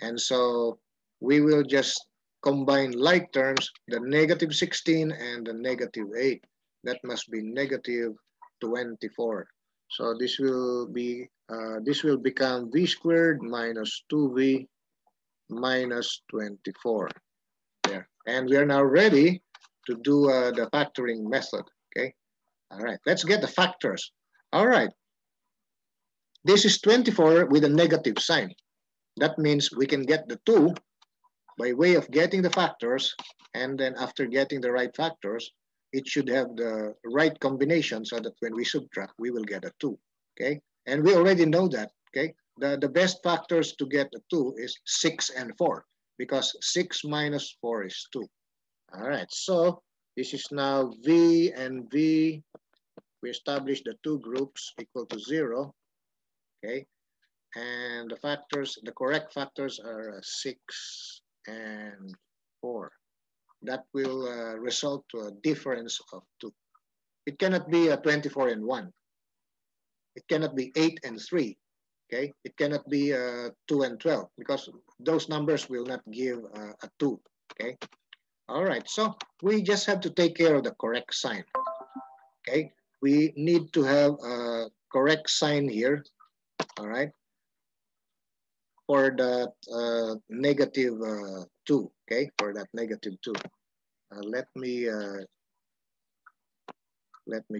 S1: And so we will just combine like terms, the negative 16 and the negative 8. That must be negative 24. So this will become v squared minus 2v minus 24. There. And we are now ready to do the factoring method. Okay. All right. Let's get the factors. All right. This is 24 with a negative sign. That means we can get the 2 by way of getting the factors, and then after getting the right factors, it should have the right combination so that when we subtract, we will get a 2, okay? And we already know that, okay? The best factors to get a 2 is 6 and 4, because 6 minus 4 is 2. All right, so this is now V and V. We established the two groups equal to 0, okay? And the factors, the correct factors are 6 and 4. That will result to a difference of 2. It cannot be a 24 and 1. It cannot be 8 and 3. Okay, it cannot be 2 and 12 because those numbers will not give a 2. Okay, all right. So we just have to take care of the correct sign. Okay, we need to have a correct sign here. All right. For that negative 2, okay, for that negative 2. Let me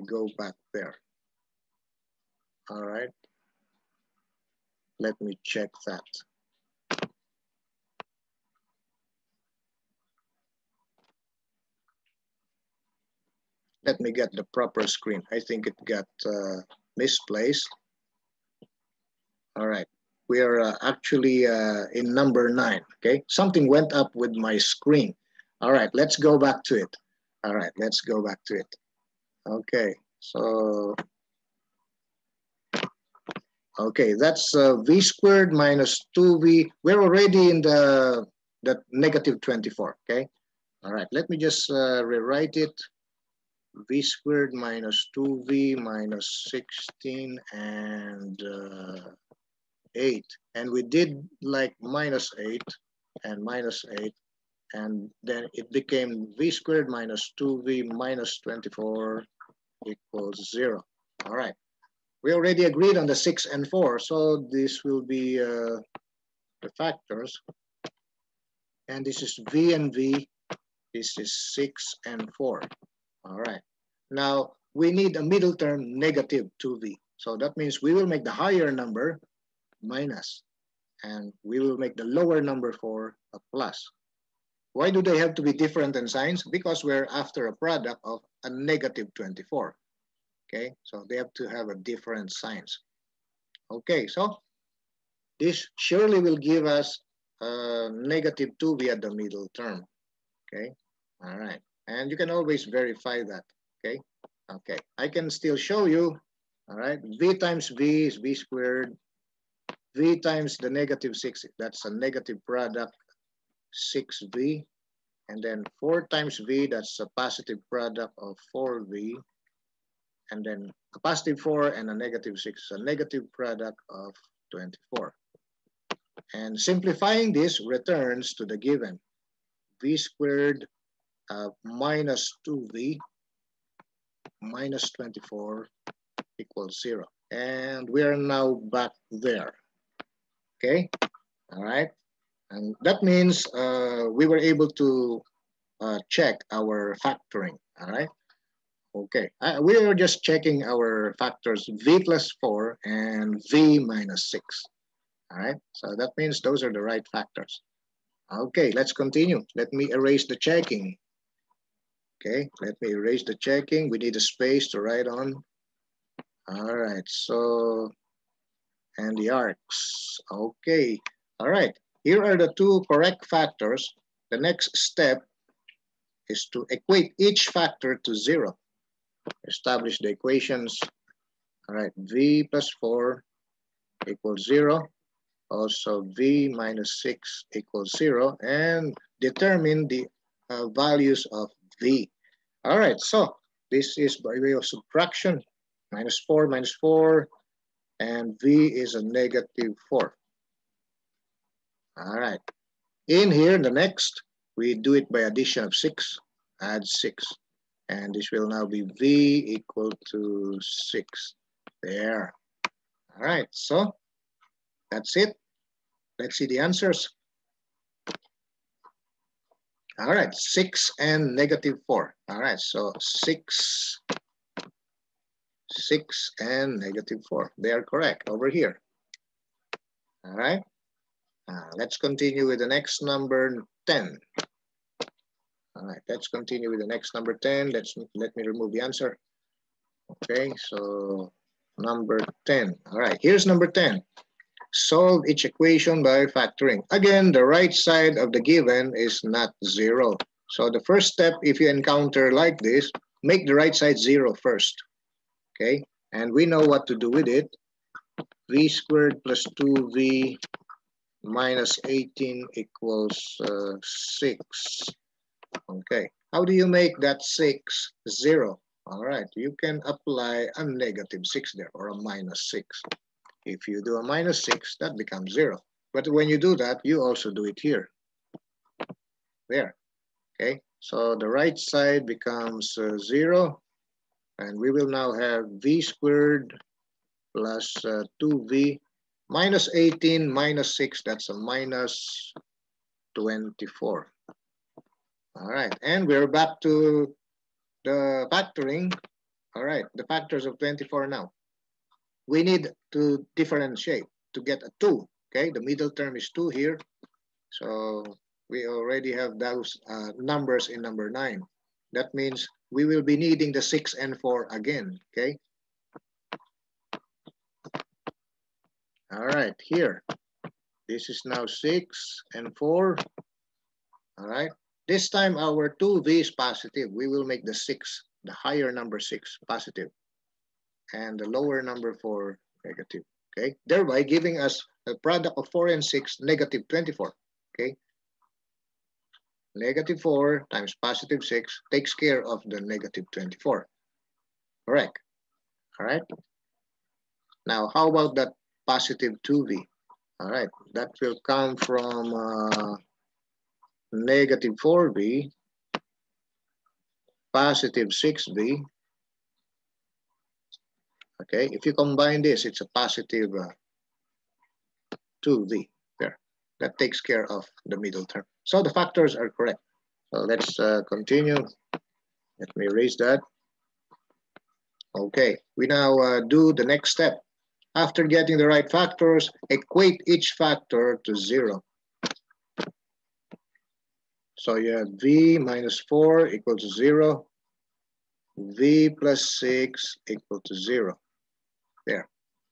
S1: go back there. All right. Let me check that. Let me get the proper screen. I think it got misplaced. All right. We are actually in number 9, okay? Something went up with my screen. All right, let's go back to it. All right, let's go back to it. Okay, so, okay, that's v squared minus 2v. We're already in the negative 24, okay? All right, let me just rewrite it. V squared minus 2v minus 16 and 8, and we did like minus 8 and minus 8, and then it became v squared minus 2v minus 24 equals 0. All right, we already agreed on the 6 and 4, so this will be the factors, and this is v and v. This is 6 and 4. All right, now we need a middle term, negative 2v, so that means we will make the higher number minus, and we will make the lower number for a plus. Why do they have to be different in signs? Because we're after a product of a negative 24. Okay, so they have to have a different signs. Okay, so this surely will give us a negative 2v at the middle term. Okay, all right, and you can always verify that. Okay, okay, I can still show you. All right, v times v is v squared. V times the negative 6, that's a negative product, 6v. And then 4 times V, that's a positive product of 4V. And then a positive 4 and a negative 6, a negative product of 24. And simplifying this returns to the given V squared minus 2V minus 24 equals 0. And we are now back there. Okay, all right. And that means we were able to check our factoring, all right? Okay, we are just checking our factors V plus 4 and V minus 6, all right? So that means those are the right factors. Okay, let's continue. Let me erase the checking. Okay, let me erase the checking. We need a space to write on. All right, so, and the arcs. Okay, all right. Here are the 2 correct factors. The next step is to equate each factor to 0. Establish the equations. All right, V plus 4 equals 0. Also, V minus 6 equals 0. And determine the values of V. All right, so this is by way of subtraction. Minus 4, and V is a negative 4. All right. In here, the next, we do it by addition of 6. Add 6. And this will now be V equal to 6. There. All right, so that's it. Let's see the answers. All right, 6 and negative 4. All right, so 6 and negative 4. They are correct over here. All right. Let's continue with the next number 10. All right, let's continue with the next number 10. Let me remove the answer. Okay, so number 10. All right, here's number 10. Solve each equation by factoring. Again, the right side of the given is not 0. So the first step, if you encounter like this, make the right side 0 first. Okay, and we know what to do with it. V squared plus 2V minus 18 equals 6. Okay, how do you make that 6 0? All right, you can apply a negative 6 there, or a minus 6. If you do a minus 6, that becomes 0. But when you do that, you also do it here. There. Okay, so the right side becomes 0. And we will now have V squared plus 2V minus 18 minus 6. That's a minus 24. All right, and we're back to the factoring. All right, the factors of 24 now. We need to differentiate to get a 2. Okay, the middle term is 2 here. So we already have those numbers in number 9. That means we will be needing the 6 and 4 again. Okay. All right, here. This is now 6 and 4. All right. This time our 2V is positive. We will make the 6, the higher number 6, positive. And the lower number 4, negative. Okay. Thereby giving us a product of 4 and 6, negative 24. Okay. Negative 4 times positive 6 takes care of the negative 24. Correct. All right. Now, how about that positive 2V? All right. That will come from negative 4V, positive 6V. Okay. If you combine this, it's a positive 2V. There. That takes care of the middle term. So the factors are correct. So let's continue. Let me erase that. Okay, we now do the next step. After getting the right factors, equate each factor to 0. So you have V minus 4 equal to 0. V plus 6 equal to 0. There.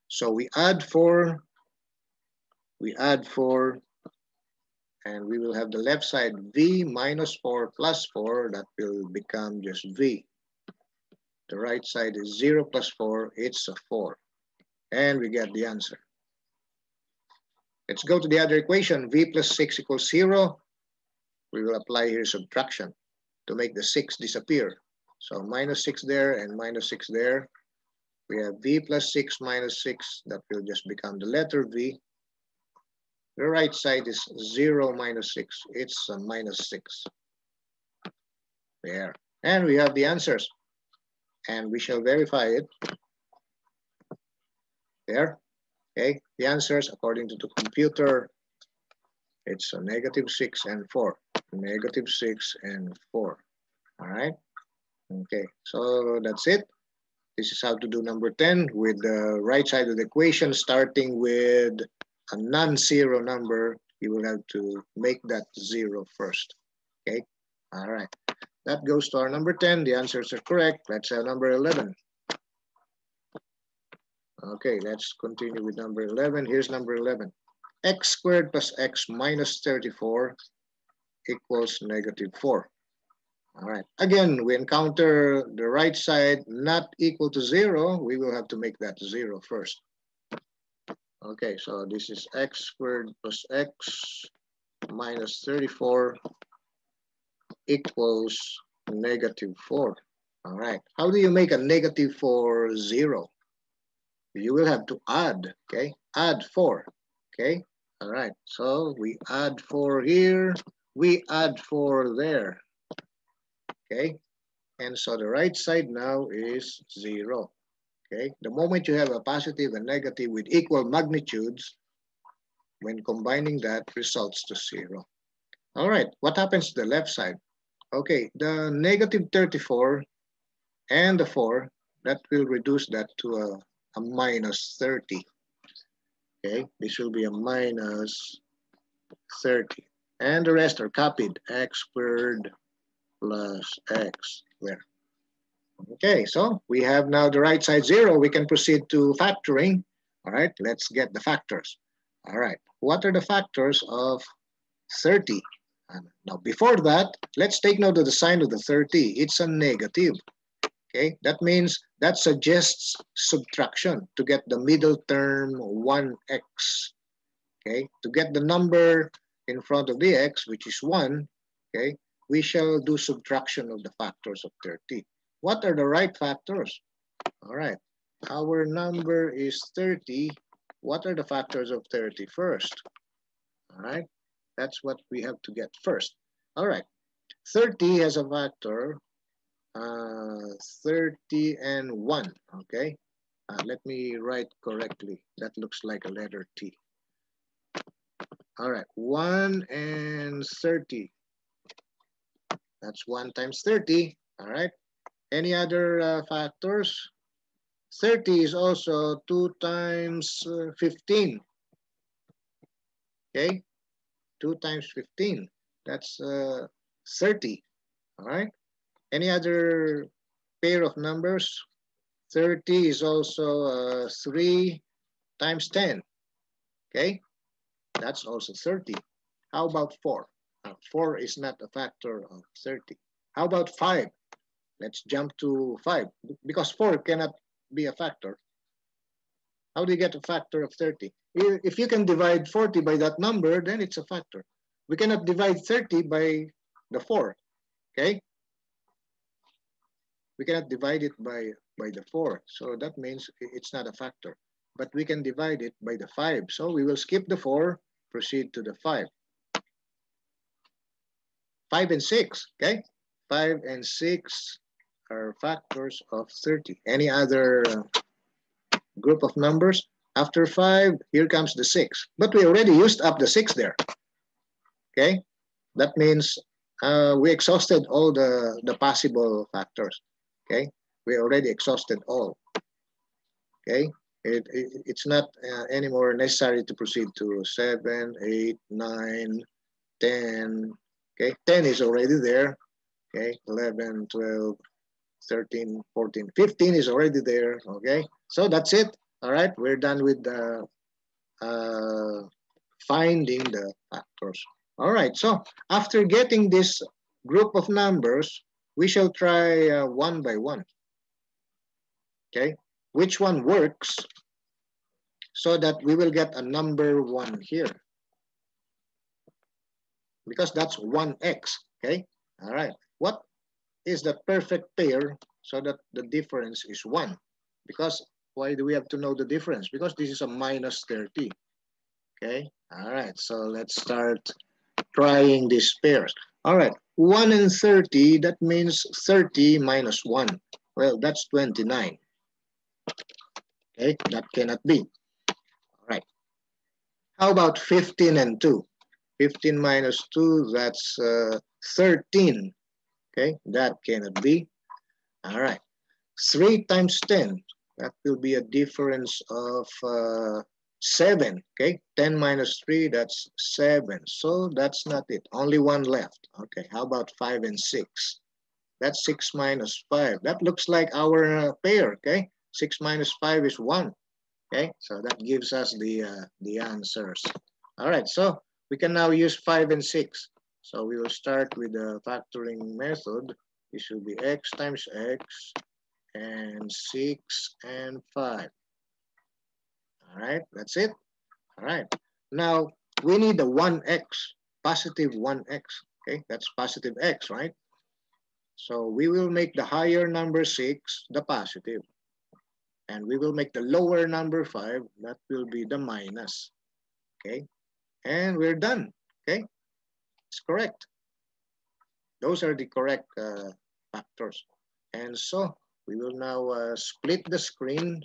S1: So we add 4. We add 4. And we will have the left side V minus 4 plus 4. That will become just V. The right side is 0 plus 4. It's a 4. And we get the answer. Let's go to the other equation. V plus 6 equals 0. we will apply here subtraction to make the 6 disappear. So minus 6 there and minus 6 there. We have v plus 6 minus 6. That will just become the letter v. The right side is 0 minus 6. It's a minus 6. There. And we have the answers. And we shall verify it. There. Okay. The answers according to the computer, it's a negative 6 and 4. Negative 6 and 4. All right. Okay. So that's it. This is how to do number 10 with the right side of the equation starting with a non-zero number. You will have to make that 0 first. Okay. All right. That goes to our number 10. The answers are correct. Let's have number 11. Okay, let's continue with number 11. Here's number 11. X squared plus x minus 34 equals negative 4. All right. Again, we encounter the right side not equal to 0. We will have to make that 0 first. Okay, so this is x squared plus x minus 34 equals negative 4. All right. How do you make a negative 4 0? You will have to add, okay? Add 4, okay? All right. So we add 4 here. We add 4 there, okay? And so the right side now is 0, okay? The moment you have a positive and negative with equal magnitudes, when combining that results to 0. All right. What happens to the left side? Okay, the negative 34 and the 4, that will reduce that to a minus 30. Okay, this will be a minus 30. And the rest are copied. X squared plus x there. Okay, so we have now the right side 0. We can proceed to factoring. All right, let's get the factors. All right, what are the factors of 30? Now, before that, let's take note of the sign of the 30. It's a negative. Okay, that means that suggests subtraction to get the middle term 1x. Okay, to get the number in front of the x, which is 1, okay, we shall do subtraction of the factors of 30. What are the right factors? All right, our number is 30. What are the factors of 30 first? All right. That's what we have to get first. All right, 30 has a factor, 30 and 1, okay? Let me write correctly. That looks like a letter T. All right, 1 and 30. That's 1 times 30, all right? Any other factors? 30 is also 2 times 15, okay? 2 times 15, that's 30, all right? Any other pair of numbers? 30 is also 3 times 10, okay? That's also 30. How about 4? 4 is not a factor of 30. How about 5? Let's jump to 5, because 4 cannot be a factor. How do you get a factor of 30? If you can divide 40 by that number, then it's a factor. We cannot divide 30 by the 4, okay? We cannot divide it by the 4, so that means it's not a factor. But we can divide it by the 5, so we will skip the 4, proceed to the 5. 5 and 6, okay? 5 and 6 are factors of 30. Any other group of numbers? After 5, here comes the 6. But we already used up the 6 there. Okay? That means we exhausted all the possible factors. Okay? We already exhausted all. Okay? It's not anymore necessary to proceed to 7, 8, 9, 10. Okay? 10 is already there. Okay? 11, 12, 13, 14, 15 is already there. Okay? So that's it. All right? We're done with the finding the factors. All right, so after getting this group of numbers, we shall try one by one. Okay, which one works so that we will get a number 1 here. because that's 1x, okay? All right, what is the perfect pair so that the difference is 1? Because why do we have to know the difference? Because this is a minus 30, okay? All right, so let's start trying these pairs. All right, 1 and 30, that means 30 minus 1. Well, that's 29, okay? That cannot be. All right, how about 15 and 2? 15 minus 2, that's 13, okay? That cannot be. All right, 3 times 10, that will be a difference of 7, okay? 10 minus 3, that's 7. So that's not it. Only one left. Okay, how about 5 and 6? That's 6 minus 5. That looks like our pair, okay? 6 minus 5 is 1, okay? So that gives us the answers. All right, so we can now use 5 and 6. So we will start with the factoring method. This will be x times x and 6 and 5. All right, that's it. All right, now we need the 1x, positive 1x, okay? That's positive x, right? So we will make the higher number 6 the positive, and we will make the lower number 5, that will be the minus, okay? And we're done, okay? It's correct. Those are the correct factors. And so we will now split the screen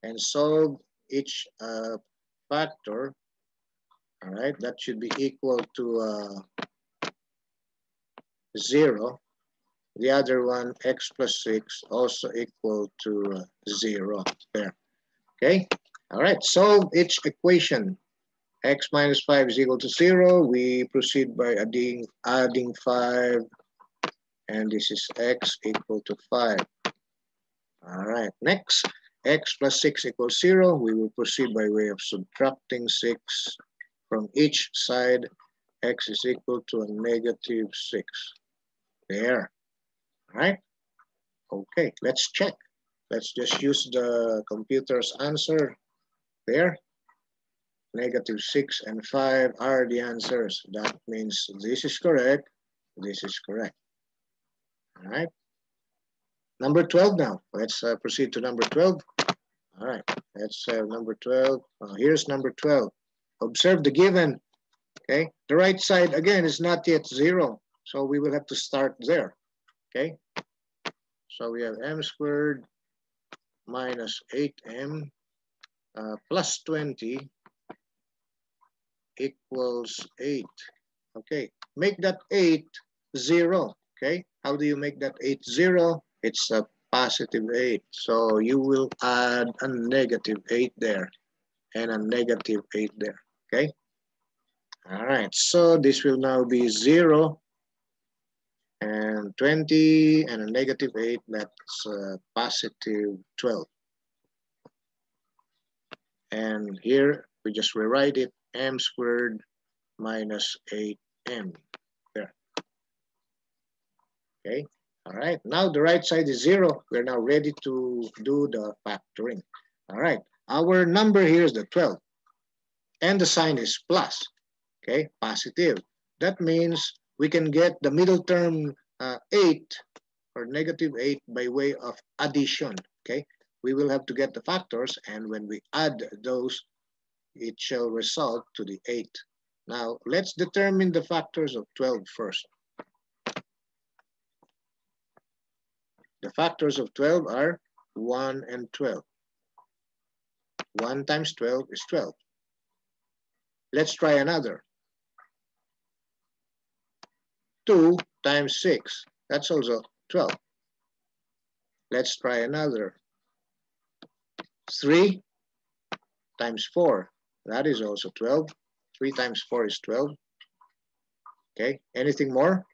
S1: and solve each factor. All right, that should be equal to 0. The other one, x plus 6, also equal to 0 there. Okay, all right, solve each equation. X minus 5 is equal to 0. We proceed by adding 5, and this is x equal to 5. All right, next, x plus 6 equals 0. We will proceed by way of subtracting 6 from each side. X is equal to a negative 6. There. All right. Okay, let's check. Let's just use the computer's answer there. Negative 6 and 5 are the answers. That means this is correct. This is correct. All right. Number 12 now. Let's proceed to number 12. All right. Let's have number 12. Here's number 12. Observe the given. Okay. The right side, again, is not yet 0. So we will have to start there. Okay. So we have m squared minus 8m plus 20 equals 8. Okay, make that 8 0. Okay, how do you make that 8 0? It's a positive 8. So you will add a negative 8 there and a negative 8 there. Okay, all right, so this will now be 0 and 20 and a negative 8. That's positive 12. And here we just rewrite it, m squared minus 8m there. Okay, all right, now the right side is 0. We're now ready to do the factoring. All right, our number here is the 12, and the sign is plus, okay, positive. That means we can get the middle term 8 or negative 8 by way of addition, okay? We will have to get the factors, and when we add those, it shall result to the 8. Now, let's determine the factors of 12 first. The factors of 12 are 1 and 12. 1 times 12 is 12. Let's try another. 2 times 6, that's also 12. Let's try another. 3 times 4, that is also 12. 3 times 4 is 12. Okay, anything more?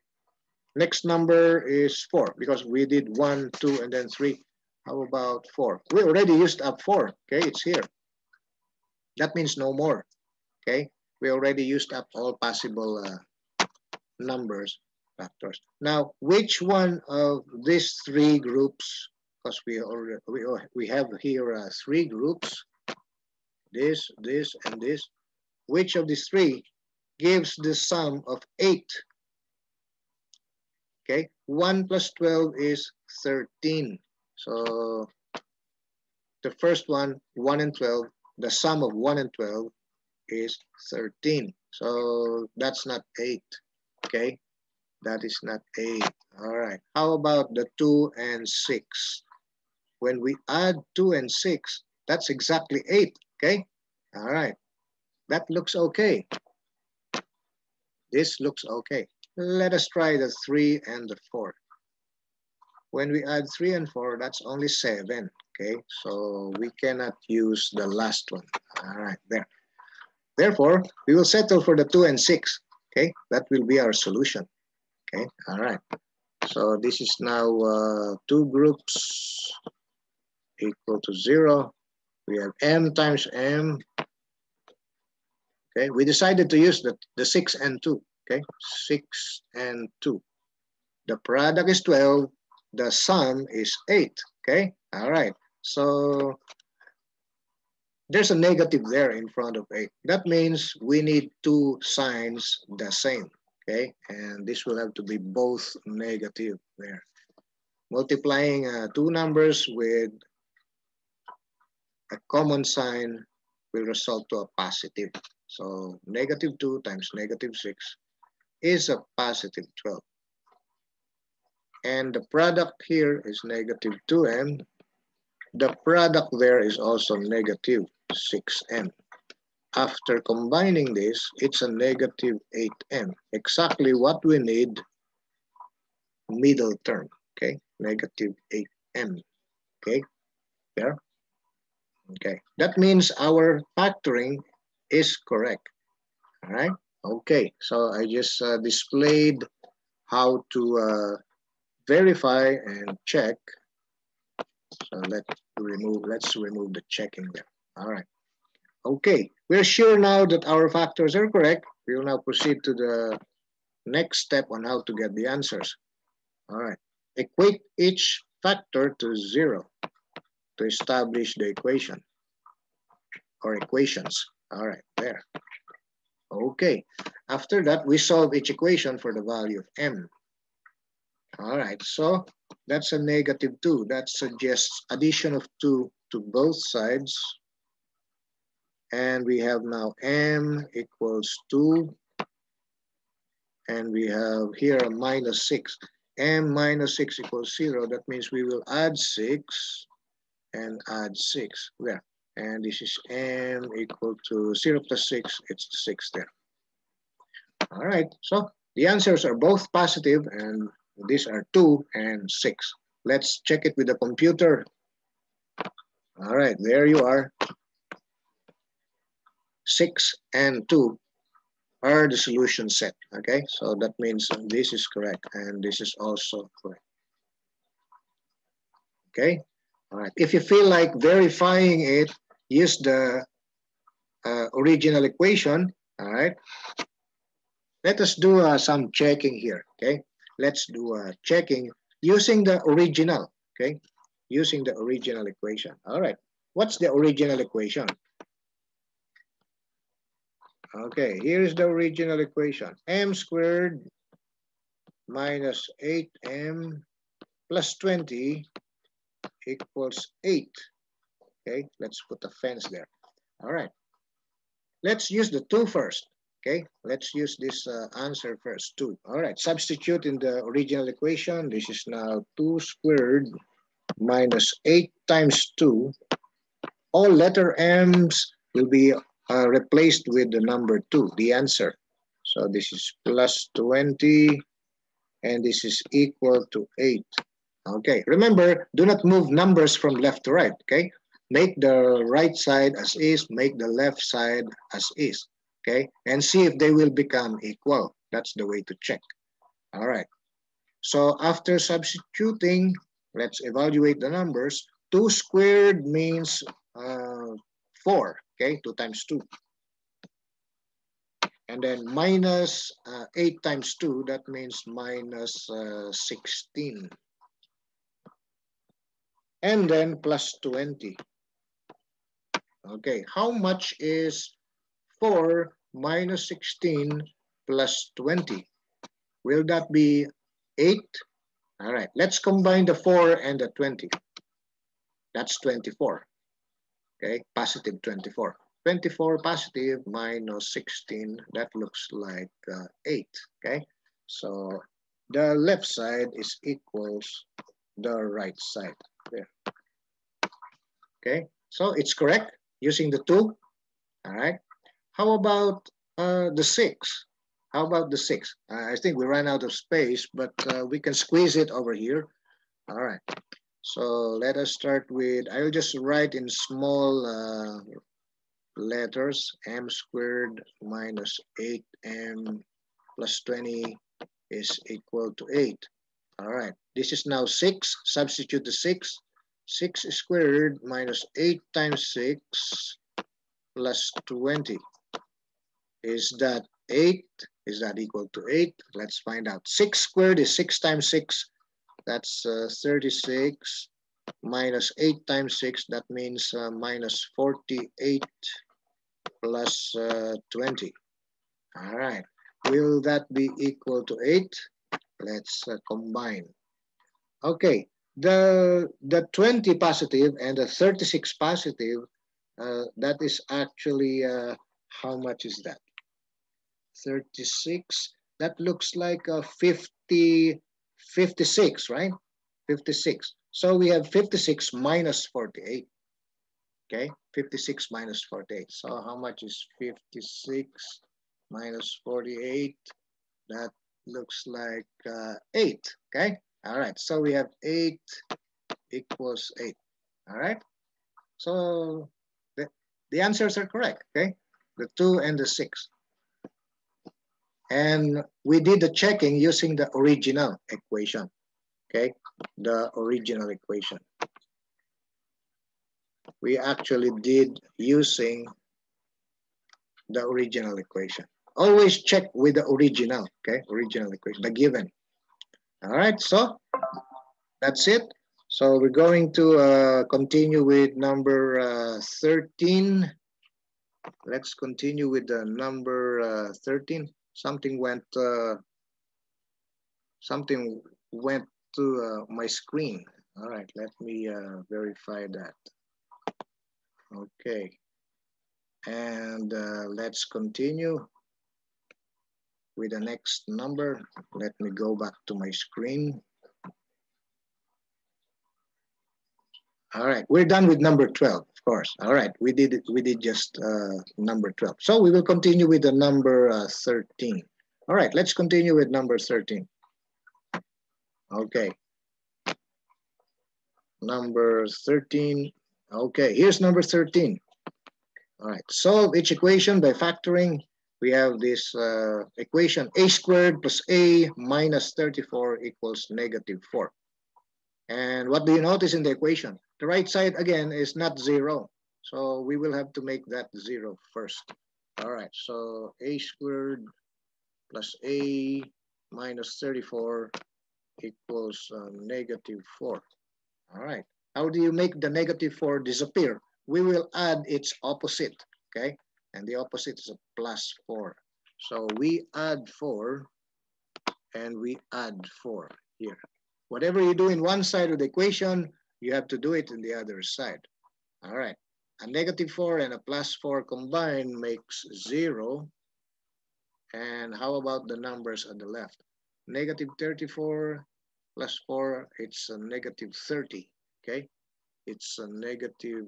S1: Next number is 4, because we did 1, 2, and then 3. How about 4? We already used up 4. Okay, it's here. That means no more. Okay, we already used up all possible numbers, factors. Now, which one of these 3 groups, because we have here 3 groups, this, and this, which of these 3 gives the sum of 8. Okay, 1 plus 12 is 13. So the first one, 1 and 12, the sum of 1 and 12 is 13. So that's not 8. Okay, that is not 8. All right, how about the 2 and 6? When we add 2 and 6, that's exactly 8. Okay, all right, that looks okay. This looks okay. Let us try the 3 and the 4. When we add 3 and 4, that's only 7. Okay, so we cannot use the last one. All right, there. Therefore, we will settle for the 2 and 6. Okay, that will be our solution. Okay, all right. So this is now 2 groups equal to 0. We have m times m. Okay, we decided to use the 6 and 2. Okay, 6 and 2. The product is 12. The sum is 8. Okay, all right. So there's a negative there in front of 8. That means we need 2 signs the same. Okay, and this will have to be both negative there. Multiplying 2 numbers with a common sign will result to a positive. So negative 2 times negative 6 is a positive 12. And the product here is negative 2m. The product there is also negative 6m. After combining this, it's a negative 8m. Exactly what we need, middle term, okay? Negative 8m, okay? There. Okay, that means our factoring is correct, all right? Okay, so I just displayed how to verify and check. So let's remove the checking there. All right. Okay, we're sure now that our factors are correct. We will now proceed to the next step on how to get the answers. All right. Equate each factor to 0 to establish the equation or equations. All right, there. Okay. After that, we solve each equation for the value of m. All right, so that's a negative 2. That suggests addition of 2 to both sides. And we have now m equals 2. And we have here a minus 6. M minus 6 equals 0. That means we will add 6 and add 6 there. And this is m equal to 0 plus 6. It's 6 there. All right, so the answers are both positive, and these are 2 and 6. Let's check it with the computer. All right, there you are. 6 and 2 are the solution set. Okay, so that means this is correct and this is also correct. Okay, all right. If you feel like verifying it, use the original equation. All right. Let us do some checking here. Okay, let's do checking using the original. Okay, using the original equation. All right. What's the original equation? Okay, here's the original equation. M squared minus 8m plus 20 equals 8. Okay, let's put a fence there. All right. Let's use the 2 first. Okay, let's use this answer first, 2. All right, substitute in the original equation. This is now 2 squared minus 8 times 2. All letter m's will be replaced with the number 2, the answer. So this is plus 20, and this is equal to 8. Okay, remember, do not move numbers from left to right, okay? Make the right side as is, make the left side as is, okay? And see if they will become equal. That's the way to check. All right. So after substituting, let's evaluate the numbers. 2 squared means 4, okay? 2 times 2. And then minus 8 times 2, that means minus 16. And then plus 20. Okay, how much is 4 minus 16 plus 20. Will that be 8? All right, let's combine the 4 and the 20. That's 24, okay, positive 24. 24 positive minus 16, that looks like 8, okay? So the left side is equals the right side there, okay? So it's correct using the 2, all right? How about the 6? How about the 6? I think we ran out of space, but we can squeeze it over here. All right. So let us start with, I'll just write in small letters, m squared minus 8m plus 20 is equal to 8. All right. This is now 6. Substitute the 6. 6 squared minus 8 times 6 plus 20. Is that 8? Is that equal to 8? Let's find out. 6 squared is 6 times 6. That's 36 minus 8 times 6. That means minus 48 plus 20. All right. Will that be equal to 8? Let's combine. Okay. The 20 positive and the 36 positive, that is actually, how much is that? 36, that looks like a 56, right? 56. So we have 56 minus 48. Okay, 56 minus 48. So how much is 56 minus 48? That looks like 8. Okay, all right. So we have 8 equals 8. All right. So the answers are correct. Okay, the 2 and the 6. And we did the checking using the original equation, okay? The original equation. We actually did using the original equation. Always check with the original, okay? Original equation, the given. All right, so that's it. So we're going to continue with number 13. Let's continue with the number 13. Something went to my screen. All right, let me verify that. Okay, and let's continue with the next number. Let me go back to my screen. All right, we're done with number 12, of course. All right, we did just number 12. So we will continue with the number 13. All right, let's continue with number 13. Okay. Number 13. Okay, here's number 13. All right, solve each equation by factoring. We have this equation, a squared plus a minus 34 equals negative 4. And what do you notice in the equation? The right side, again, is not 0. So we will have to make that 0 first. All right, so a squared plus a minus 34 equals negative 4. All right, how do you make the negative 4 disappear? We will add its opposite, okay? And the opposite is a plus 4. So we add 4 and we add 4 here. Whatever you do in one side of the equation, you have to do it in the other side. All right, a negative 4 and a plus 4 combined makes 0. And how about the numbers on the left? Negative 34 plus 4, it's a negative 30, okay? It's a negative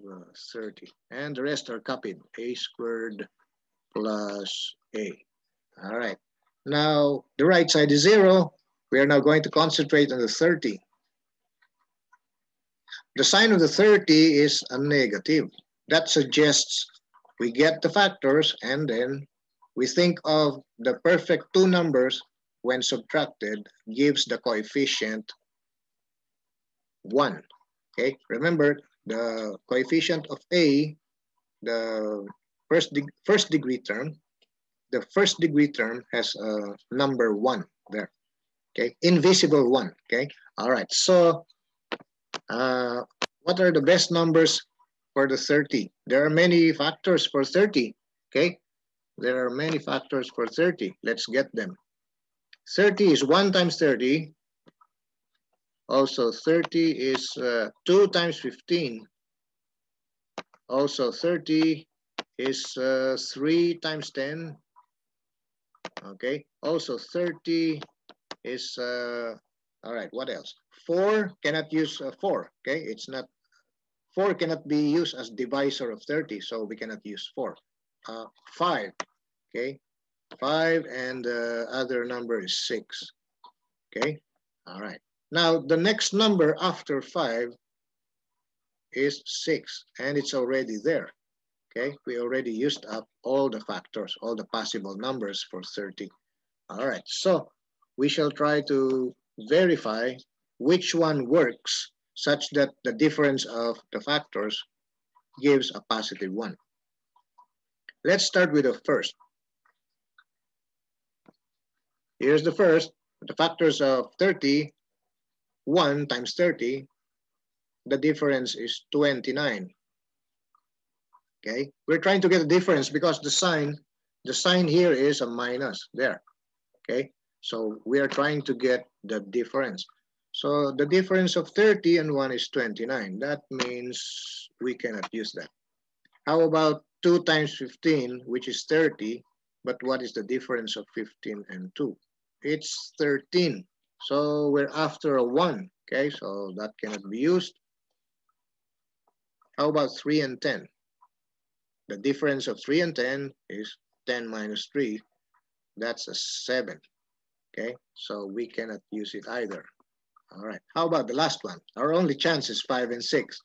S1: 30. And the rest are copied, a squared plus a. All right, now the right side is 0. We are now going to concentrate on the 30. The sign of the 30 is a negative. That suggests we get the factors and then we think of the perfect two numbers when subtracted gives the coefficient 1. Okay, remember the coefficient of A, the first degree term, the first degree term has a number 1 there. Okay, invisible 1. Okay, all right. So what are the best numbers for the 30? There are many factors for 30. Okay, There are many factors for 30. Let's get them. 30 is 1 times 30. Also 30 is 2 times 15. Also 30 is 3 times 10. Okay. Also 30 is, all right, what else? 4 cannot use 4. Okay. It's not, 4 cannot be used as divisor of 30. So we cannot use 4. 5. Okay. 5 and the other number is 6. Okay. All right. Now the next number after 5 is 6 and it's already there. Okay. We already used up all the factors, all the possible numbers for 30. All right. So we shall try to verify which one works such that the difference of the factors gives a positive 1. Let's start with the first. Here's the first. The factors of 30, 1 times 30, the difference is 29. Okay, we're trying to get a difference because the sign here is a minus there. Okay, so we are trying to get the difference. So the difference of 30 and 1 is 29. That means we cannot use that. How about 2 times 15, which is 30, but what is the difference of 15 and 2? It's 13. So we're after a 1. Okay, so that cannot be used. How about 3 and 10? The difference of 3 and 10 is 10 minus 3. That's a 7. Okay, so we cannot use it either. All right, how about the last one? Our only chance is 5 and 6.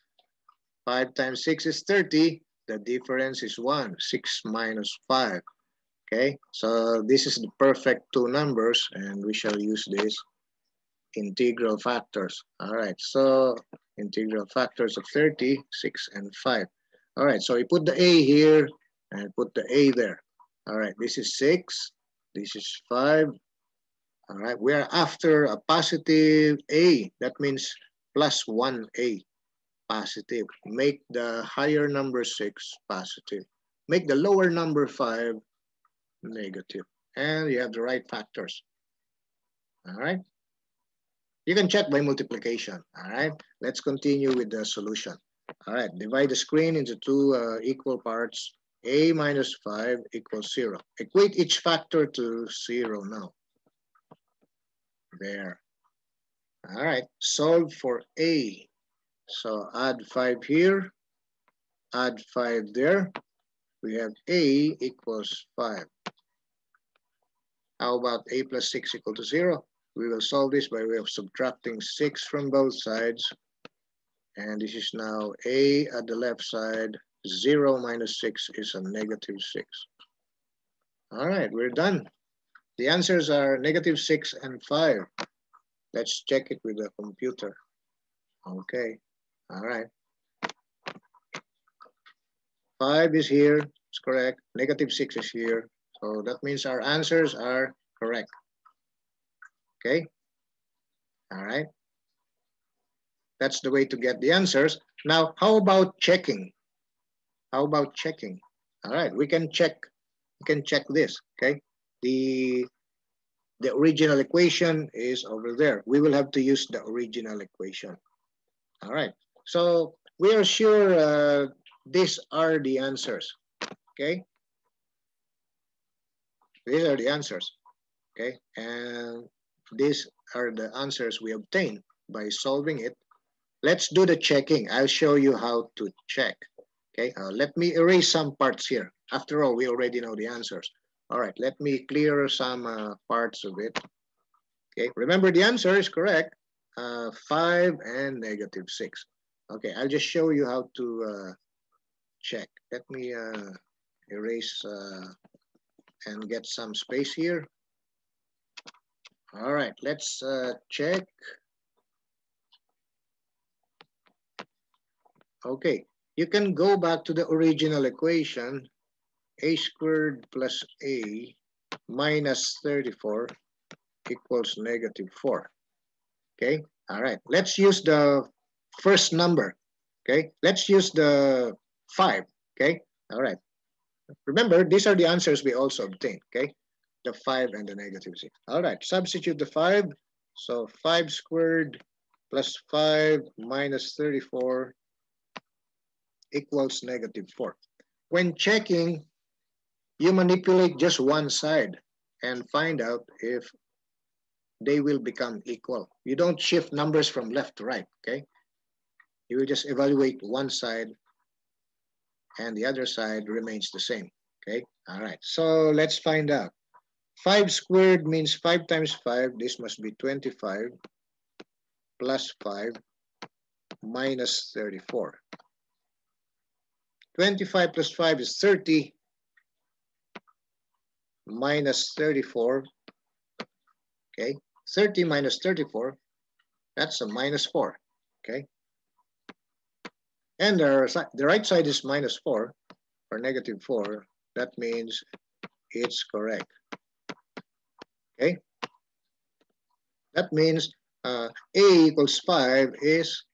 S1: 5 times 6 is 30. The difference is 1. 6 minus 5. Okay, so this is the perfect two numbers, and we shall use this integral factors. All right, so integral factors of 30, 6, and 5. All right, so you put the A here and put the A there. All right, this is 6, this is 5. All right, we are after a positive A. That means plus 1A, positive. Make the higher number 6 positive. Make the lower number 5 negative. And you have the right factors. All right. You can check by multiplication. All right. Let's continue with the solution. All right. Divide the screen into two equal parts. A minus 5 equals 0. Equate each factor to 0 now. There. All right. Solve for A. So add 5 here. Add 5 there. We have A equals 5. How about A plus 6 equal to 0? We will solve this by way of subtracting 6 from both sides. And this is now A at the left side. 0 minus 6 is a negative 6. All right, we're done. The answers are negative 6 and 5. Let's check it with the computer. Okay, all right. 5 is here, it's correct. Negative 6 is here. So that means our answers are correct. Okay, all right. That's the way to get the answers. Now, how about checking? How about checking? All right, we can check. We can check this. Okay, the original equation is over there. We will have to use the original equation. All right. So we are sure these are the answers. Okay. These are the answers. Okay, and these are the answers we obtain by solving it. Let's do the checking. I'll show you how to check. Okay, let me erase some parts here. After all, we already know the answers. All right, let me clear some parts of it. Okay, remember the answer is correct. 5 and negative 6. Okay, I'll just show you how to check. Let me erase and get some space here. All right, let's check. Okay, you can go back to the original equation. A squared plus A minus 34 equals negative 4. Okay, all right. Let's use the first number. Okay, let's use the 5. Okay, all right. Remember, these are the answers we also obtained, okay? The 5 and the -6. All right, substitute the 5. So 5 squared plus 5 minus 34 equals -4. When checking, you manipulate just one side and find out if they will become equal. You don't shift numbers from left to right, okay? You will just evaluate one side and the other side remains the same, okay? All right, so let's find out. 5 squared means 5 times 5. This must be 25 plus 5 minus 34. 25 plus 5 is 30 minus 34, okay? 30 minus 34, that's a -4, okay? And the right side is -4 or -4. That means it's correct, okay? That means A equals 5 is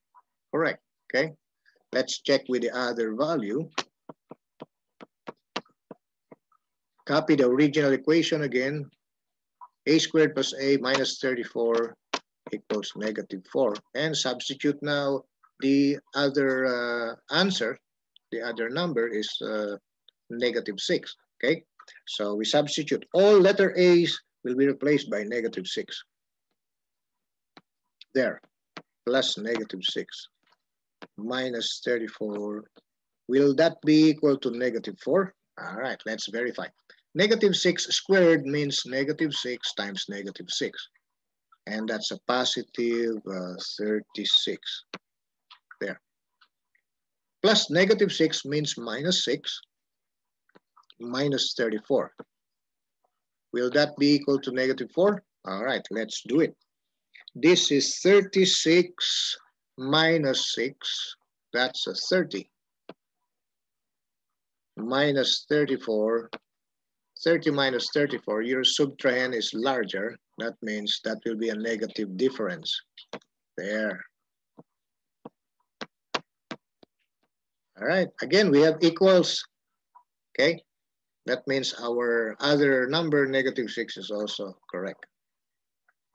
S1: correct, okay? Let's check with the other value. Copy the original equation again. A squared plus A minus 34 equals -4. And substitute now the other answer. The other number is -6, okay? So we substitute. All letter A's will be replaced by -6. There, plus -6 minus 34. Will that be equal to -4? All right, let's verify. -6 squared means -6 times -6. And that's a positive 36. There. Plus -6 means -6 minus 34. Will that be equal to -4? All right, let's do it. This is 36 minus 6. That's a 30. Minus 34. 30 minus 34. Your subtrahend is larger. That means that will be a negative difference. There. All right. Again, we have equals. Okay. That means our other number, -6, is also correct.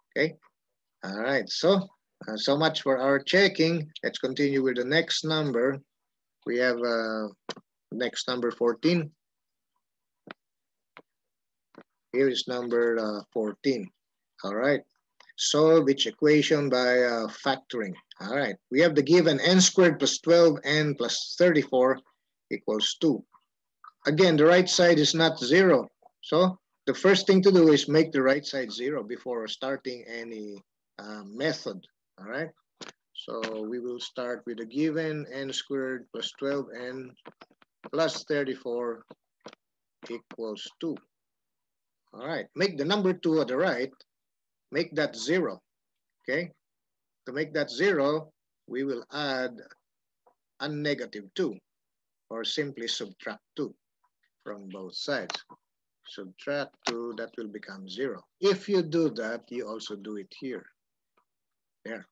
S1: Okay. All right. So much for our checking. Let's continue with the next number. We have next number 14. Here is number 14. All right. Solve each equation by factoring. All right. We have the given n squared plus 12n plus 34 equals 2. Again, the right side is not 0. So the first thing to do is make the right side 0 before starting any method. All right. So we will start with the given n squared plus 12n plus 34 equals 2. All right. Make the number 2 at the right. Make that 0. Okay. To make that 0, we will add a -2 or simply subtract 2 from both sides. Subtract 2, that will become 0. If you do that, you also do it here. There.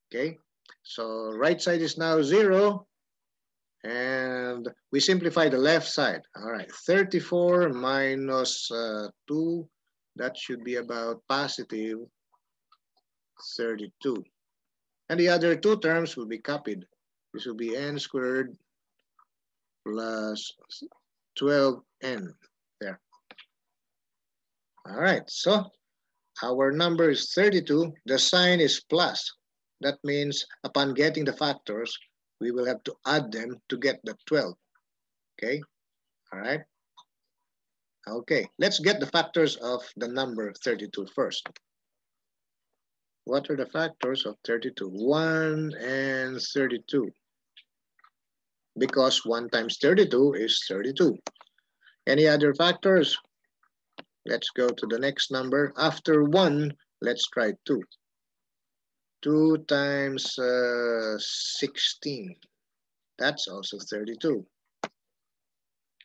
S1: Okay. So right side is now 0. And we simplify the left side. All right. 34 minus 2. That should be about positive 32. And the other two terms will be copied. This will be n squared plus 12n. There. All right. So our number is 32. The sign is plus. That means upon getting the factors, we will have to add them to get the 12. Okay. All right. Okay. Let's get the factors of the number 32 first. What are the factors of 32? 1 and 32. Because 1 times 32 is 32. Any other factors? Let's go to the next number. After 1, let's try 2. 2 times 16. That's also 32.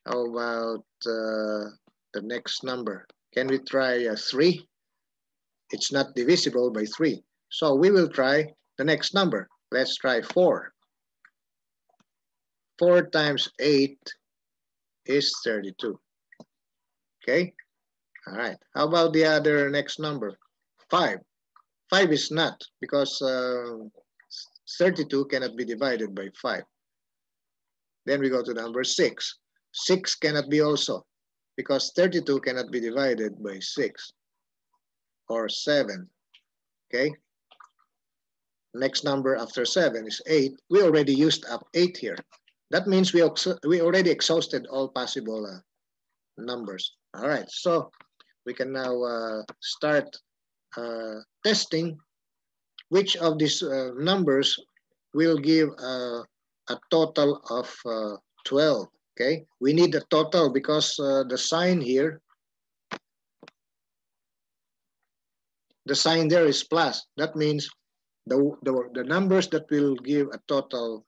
S1: How about the next number? Can we try 3? It's not divisible by 3. So we will try the next number. Let's try 4. 4 times 8 is 32. Okay, all right. How about the other next number? 5. 5 is not, because 32 cannot be divided by 5. Then we go to number 6. 6 cannot be also, because 32 cannot be divided by 6 or 7. Okay. Next number after 7 is 8. We already used up 8 here. That means we already exhausted all possible numbers. All right, so we can now start testing which of these numbers will give a total of 12. Okay, we need a total because the sign here, the sign there is plus. That means the numbers that will give a total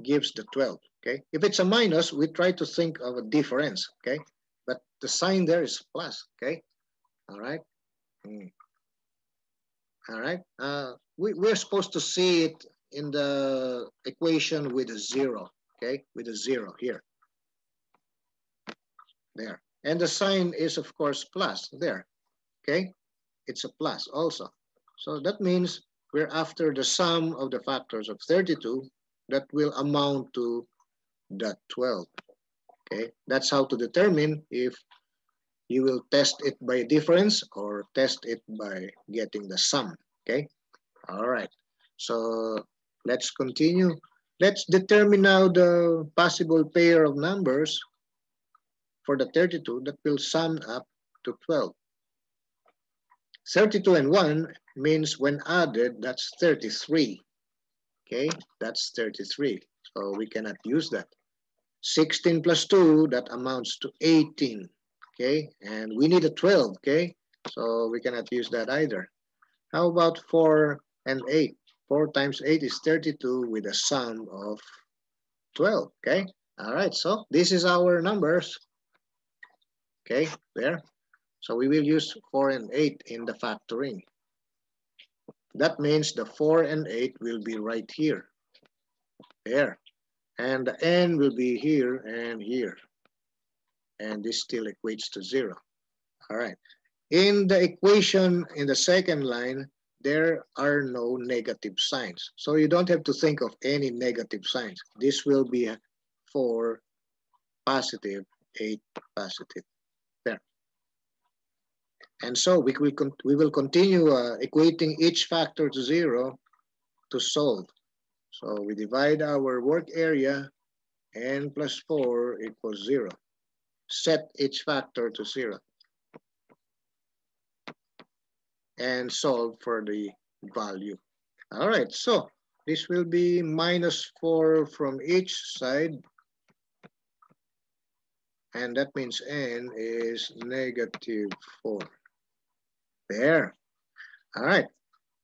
S1: gives the 12. Okay, if it's a minus, we try to think of a difference. Okay, but the sign there is plus. Okay, all right. All right. We're supposed to see it in the equation with a 0. Okay, with a 0 here. There. And the sign is, of course, plus there. Okay, it's a plus also. So that means we're after the sum of the factors of 32 that will amount to that 12. Okay, that's how to determine if you will test it by difference or test it by getting the sum. Okay, all right. So let's continue. Let's determine now the possible pair of numbers for the 32 that will sum up to 12. 32 and 1 means when added, that's 33. Okay, that's 33. So we cannot use that. 16 plus 2, that amounts to 18. Okay, and we need a 12. Okay, so we cannot use that either. How about 4 and 8? 4 times 8 is 32 with a sum of 12. Okay, all right, so this is our numbers. Okay, there. So we will use 4 and 8 in the factoring. That means the 4 and 8 will be right here. There. And the n will be here and here. And this still equates to 0. All right. In the equation, in the second line, there are no negative signs. So you don't have to think of any negative signs. This will be 4 positive, 8 positive. There. And so we will continue equating each factor to 0 to solve. So we divide our work area, n plus 4 equals 0. Set each factor to 0. And solve for the value. All right, so this will be minus 4 from each side. And that means n is negative 4. There. All right,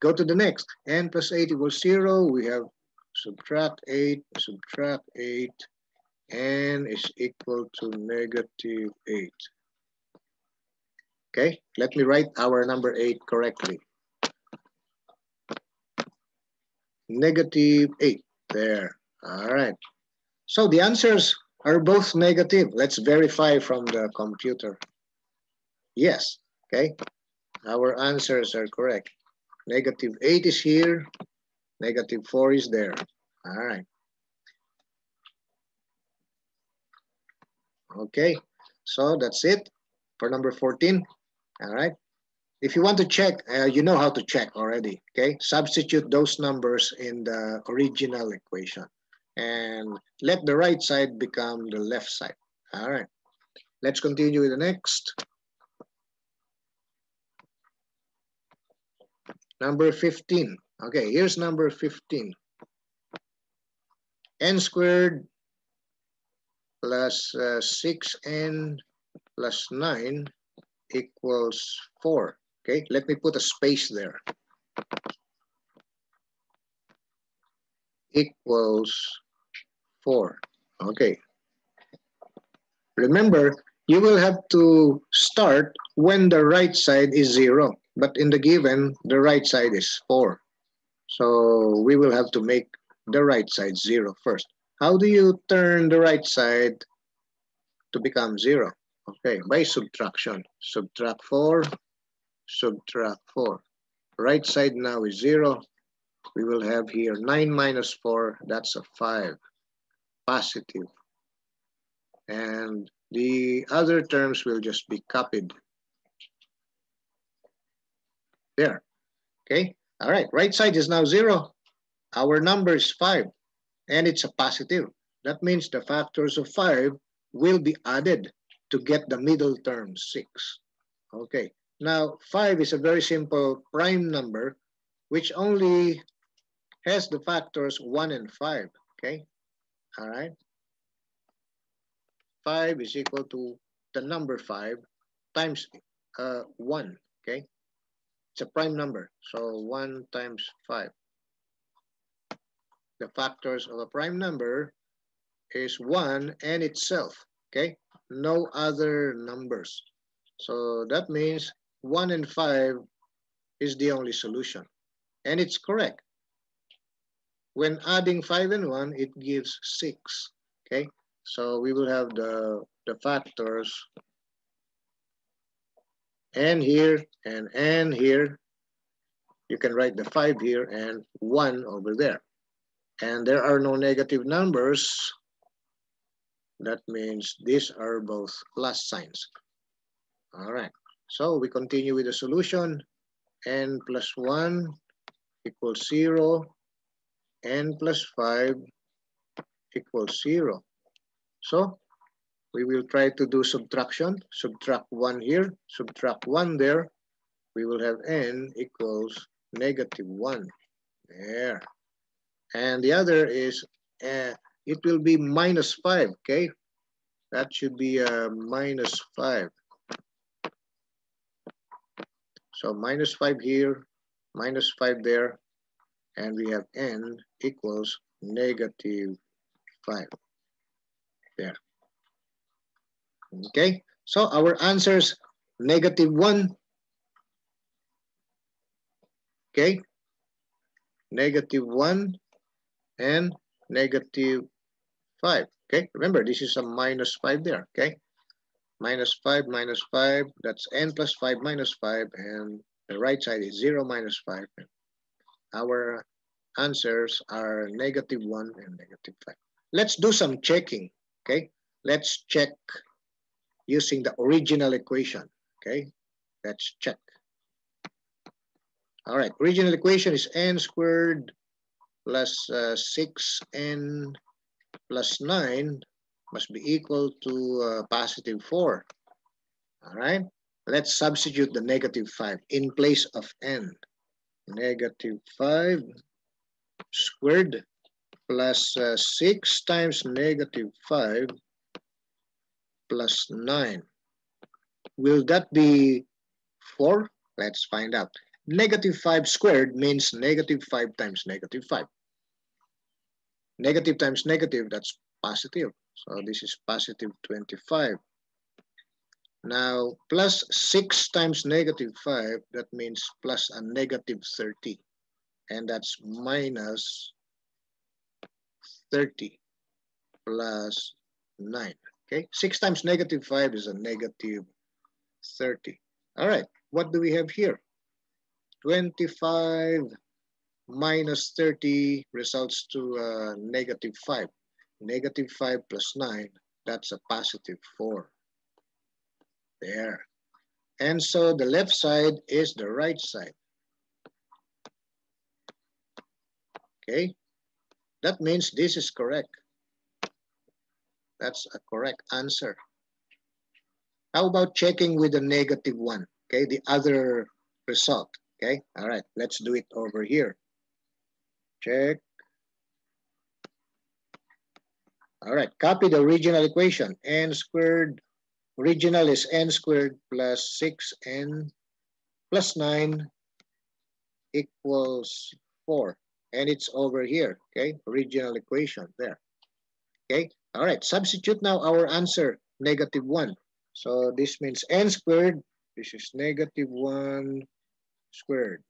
S1: go to the next. N plus 8 equals 0. We have subtract 8, n is equal to negative 8. Okay, let me write our number 8 correctly. Negative 8, there. All right. So the answers are both negative. Let's verify from the computer. Yes, okay. Our answers are correct. Negative 8 is here. Negative 4 is there. All right. Okay, so that's it for number 14. All right. If you want to check, you know how to check already. Okay, substitute those numbers in the original equation and let the right side become the left side. All right. Let's continue with the next. Number 15. Okay, here's number 15. N squared plus 6n plus 9 equals 4. Okay, let me put a space there. Equals 4. Okay. Remember, you will have to start when the right side is 0. But in the given, the right side is 4. So we will have to make the right side 0 first. How do you turn the right side to become 0. Okay, by subtraction. Subtract 4, subtract 4. Right side now is 0. We will have here 9 minus 4, that's a 5, positive. And the other terms will just be copied. There, okay? All right, right side is now 0. Our number is 5, and it's a positive. That means the factors of 5 will be added to get the middle term, 6. Okay, now 5 is a very simple prime number which only has the factors 1 and 5, okay? All right. 5 is equal to the number 5 times 1, okay? It's a prime number, so 1 times 5. The factors of a prime number is 1 and itself, okay? No other numbers. So that means 1 and 5 is the only solution. And it's correct. When adding 5 and 1, it gives 6, okay? So we will have the factors n here and n here. You can write the 5 here and 1 over there. And there are no negative numbers. That means these are both plus signs. All right. So we continue with the solution. N plus 1 equals 0. N plus 5 equals 0. So we will try to do subtraction. Subtract 1 here, subtract 1 there. We will have n equals negative 1. There. And the other is, it will be minus 5, okay? That should be minus 5. So minus 5 here, minus 5 there, and we have n equals negative 5. There. Okay, so our answers, negative 1. Okay, negative 1 and negative 5. Okay, remember this is a minus 5 there. Okay, minus 5, that's n plus 5 minus 5, and the right side is 0 minus 5. Our answers are negative 1 and negative 5. Let's do some checking. Okay, let's check using the original equation. Okay, let's check. All right, original equation is n squared plus 6n plus 9 must be equal to positive 4. All right, let's substitute the negative 5 in place of n. Negative 5 squared plus 6 times negative 5 plus 9. Will that be 4? Let's find out. Negative 5 squared means negative 5 times negative 5. Negative times negative, that's positive. So this is positive 25. Now, plus 6 times negative 5, that means plus a negative 30. And that's minus 30 plus 9. Okay, 6 times negative 5 is a negative 30. All right, what do we have here? 25 minus 30 results to negative 5. Negative 5 plus 9, that's a positive 4. There. And so the left side is the right side. Okay, that means this is correct. That's a correct answer. How about checking with the negative 1? Okay, the other result. Okay, all right, let's do it over here. Check. All right, copy the original equation. N squared, original is n squared plus 6n plus 9 equals 4. And it's over here, okay? Original equation there. Okay, all right, substitute now our answer, negative 1. So this means n squared, this is negative 1 squared,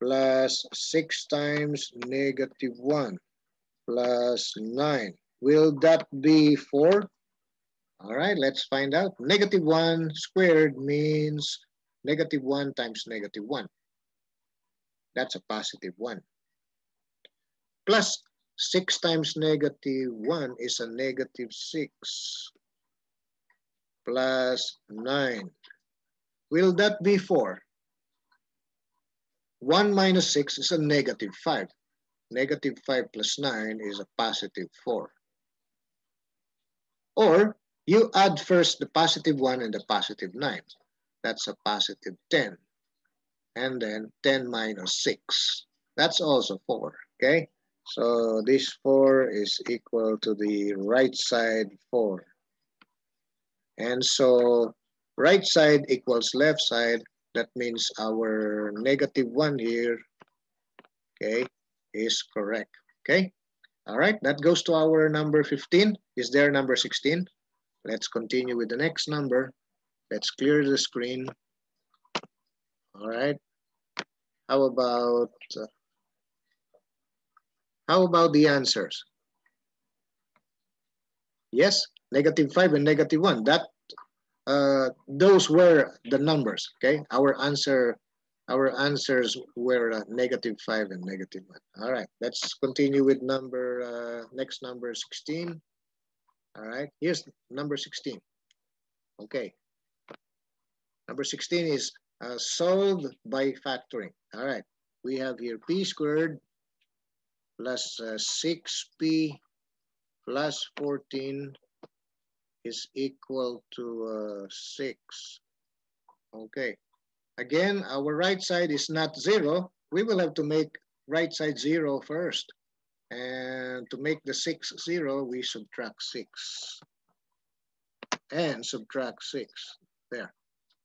S1: plus 6 times negative 1 plus 9. Will that be 4? All right, let's find out. Negative 1 squared means negative 1 times negative 1. That's a positive 1. Plus 6 times negative 1 is a negative 6. Plus 9. Will that be 4? 1 minus 6 is a negative 5. Negative 5 plus 9 is a positive 4. Or you add first the positive 1 and the positive 9. That's a positive 10. And then 10 minus 6. That's also 4. Okay? So this 4 is equal to the right side 4. And so right side equals left side. That means our negative 1 here, okay, is correct. Okay? All right, that goes to our number 15. Is there number 16? Let's continue with the next number. Let's clear the screen. All right. How about the answers? Yes, negative 5 and negative 1. Those were the numbers. Okay, our answers were negative 5 and negative 1. All right, let's continue with next number 16. All right, here's number 16. Okay, number 16 is solved by factoring. All right, we have here p squared plus 6p plus 14 is equal to 6. Okay, again, our right side is not 0. We will have to make right side 0 first. And to make the 6 0, we subtract 6. And subtract 6. There.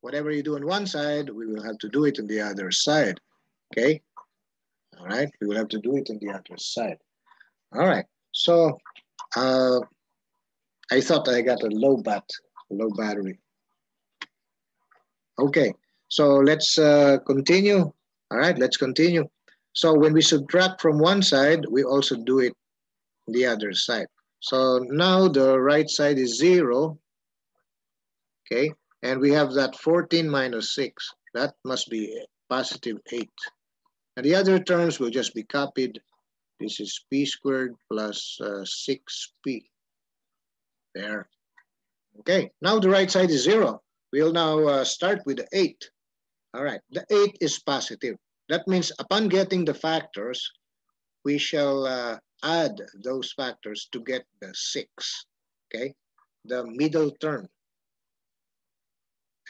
S1: Whatever you do on one side, we will have to do it on the other side. Okay? All right? We will have to do it on the other side. All right. So, I thought I got a low battery. Okay. So, let's continue. All right, let's continue. So, when we subtract from one side, we also do it on the other side. So, now the right side is 0. Okay, and we have that 14 minus 6. That must be positive 8. And the other terms will just be copied. This is p squared plus 6p. There. Okay, now the right side is 0. We'll now start with the 8. All right, the 8 is positive. That means upon getting the factors, we shall add those factors to get the 6. Okay, the middle term.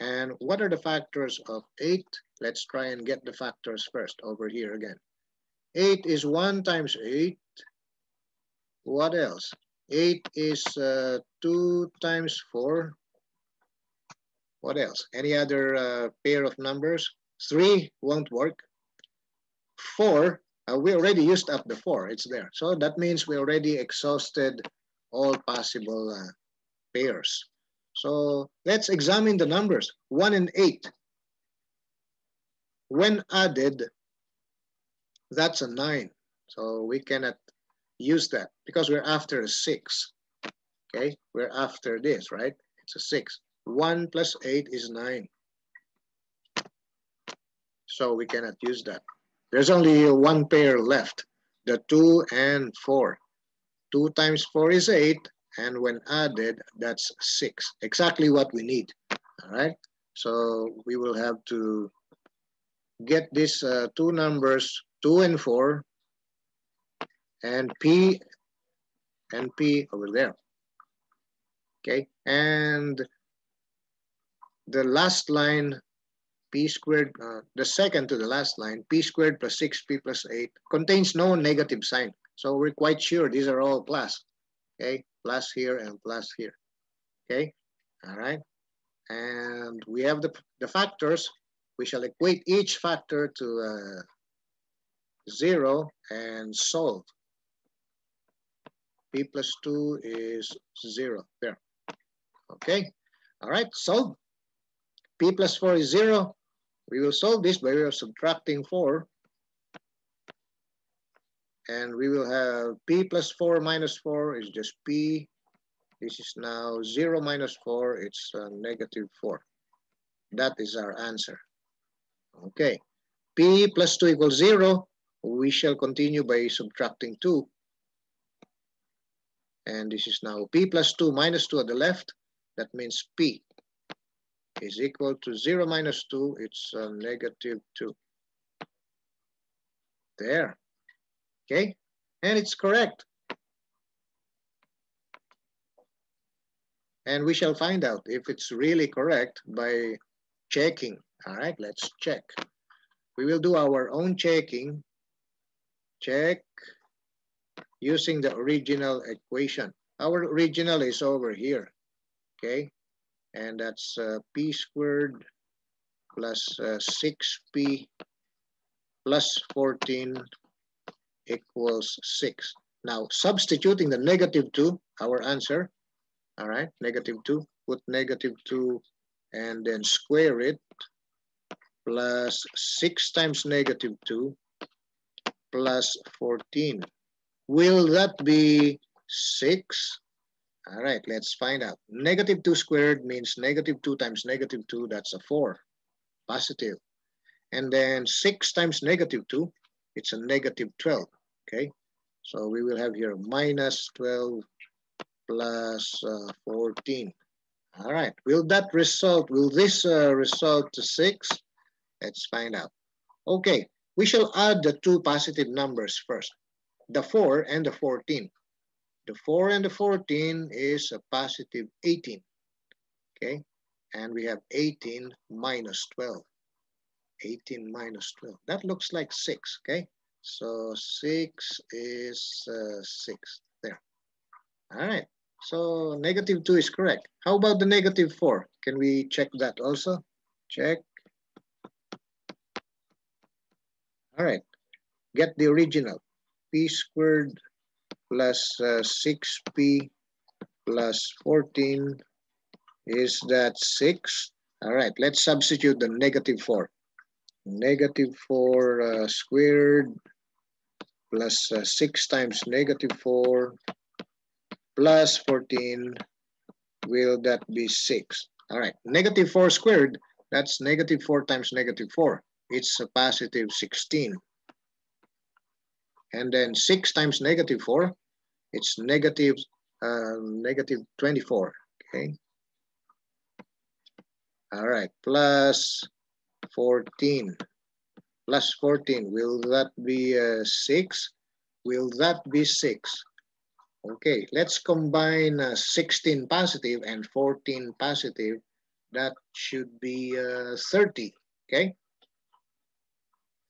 S1: And what are the factors of 8? Let's try and get the factors first over here again. 8 is 1 times 8. What else? 8 is 2 times 4. What else? Any other pair of numbers? 3 won't work. 4, we already used up the 4. It's there. So that means we already exhausted all possible pairs. So let's examine the numbers. 1 and 8. When added, that's a 9. So we cannot use that because we're after a 6. Okay, we're after this, right? It's a 6. 1 plus 8 is 9. So we cannot use that. There's only one pair left, the 2 and 4. 2 times 4 is 8. And when added, that's 6. Exactly what we need. All right. So we will have to get these two numbers, 2 and 4, and P over there. Okay. And the last line, P squared, the second to the last line, P squared plus 6P plus 8, contains no negative sign. So we're quite sure these are all plus. Okay. Plus here and plus here. Okay. All right. And we have the factors. We shall equate each factor to 0 and solve. P plus 2 is 0. There. Okay. All right. Solve. P plus 4 is 0. We will solve this by way of subtracting 4. And we will have P plus 4 minus 4 is just P This is now 0 minus 4, it's negative 4. That is our answer. Okay, p plus 2 equals 0. We shall continue by subtracting 2. And this is now p plus 2 minus 2 at the left. That means p is equal to 0 minus 2. It's negative 2. There. Okay, and it's correct. And we shall find out if it's really correct by checking. All right, let's check. We will do our own checking. Check using the original equation. Our original is over here, okay? And that's p squared plus 6p plus 14 equals 6. Now, substituting the negative 2, our answer, all right, negative 2, put negative 2 and then square it, plus 6 times negative 2 plus 14. Will that be 6? All right, let's find out. Negative 2 squared means negative 2 times negative 2, that's a 4, positive. And then 6 times negative 2, it's a negative 12, okay? So we will have here minus 12 plus 14. All right, will this result to 6? Let's find out. Okay, we shall add the two positive numbers first, the 4 and the 14. The 4 and the 14 is a positive 18, okay? And we have 18 minus 12. 18 minus 12. That looks like 6, okay? So 6 is 6, there. All right, so negative 2 is correct. How about the negative 4? Can we check that also? Check. All right, get the original. P squared plus 6p plus 14, is that 6? All right, let's substitute the negative 4. Negative 4 squared plus 6 times negative 4 plus 14, will that be 6? All right, negative 4 squared, that's negative 4 times negative 4. It's a positive 16. And then 6 times negative 4, it's negative 24, okay? All right, plus 14. Plus 14, will that be 6? Will that be 6? Okay, let's combine 16 positive and 14 positive. That should be 30, okay?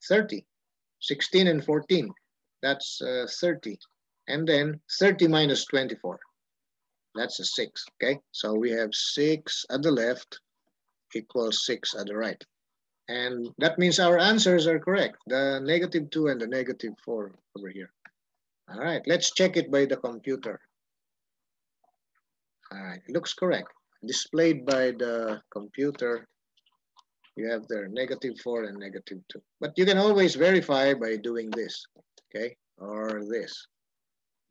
S1: 30, 16 and 14, that's 30. And then 30 minus 24, that's a 6, okay? So we have 6 at the left equals 6 at the right. And that means our answers are correct, the negative 2 and the negative 4 over here. All right, let's check it by the computer. All right, it looks correct. Displayed by the computer, you have there negative 4 and negative 2. But you can always verify by doing this, okay? Or this,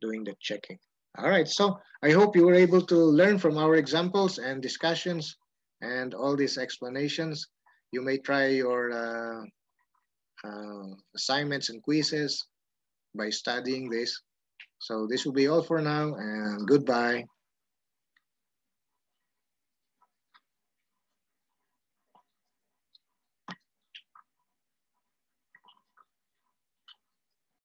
S1: doing the checking. All right, so I hope you were able to learn from our examples and discussions and all these explanations. You may try your assignments and quizzes by studying this. So this will be all for now, and goodbye.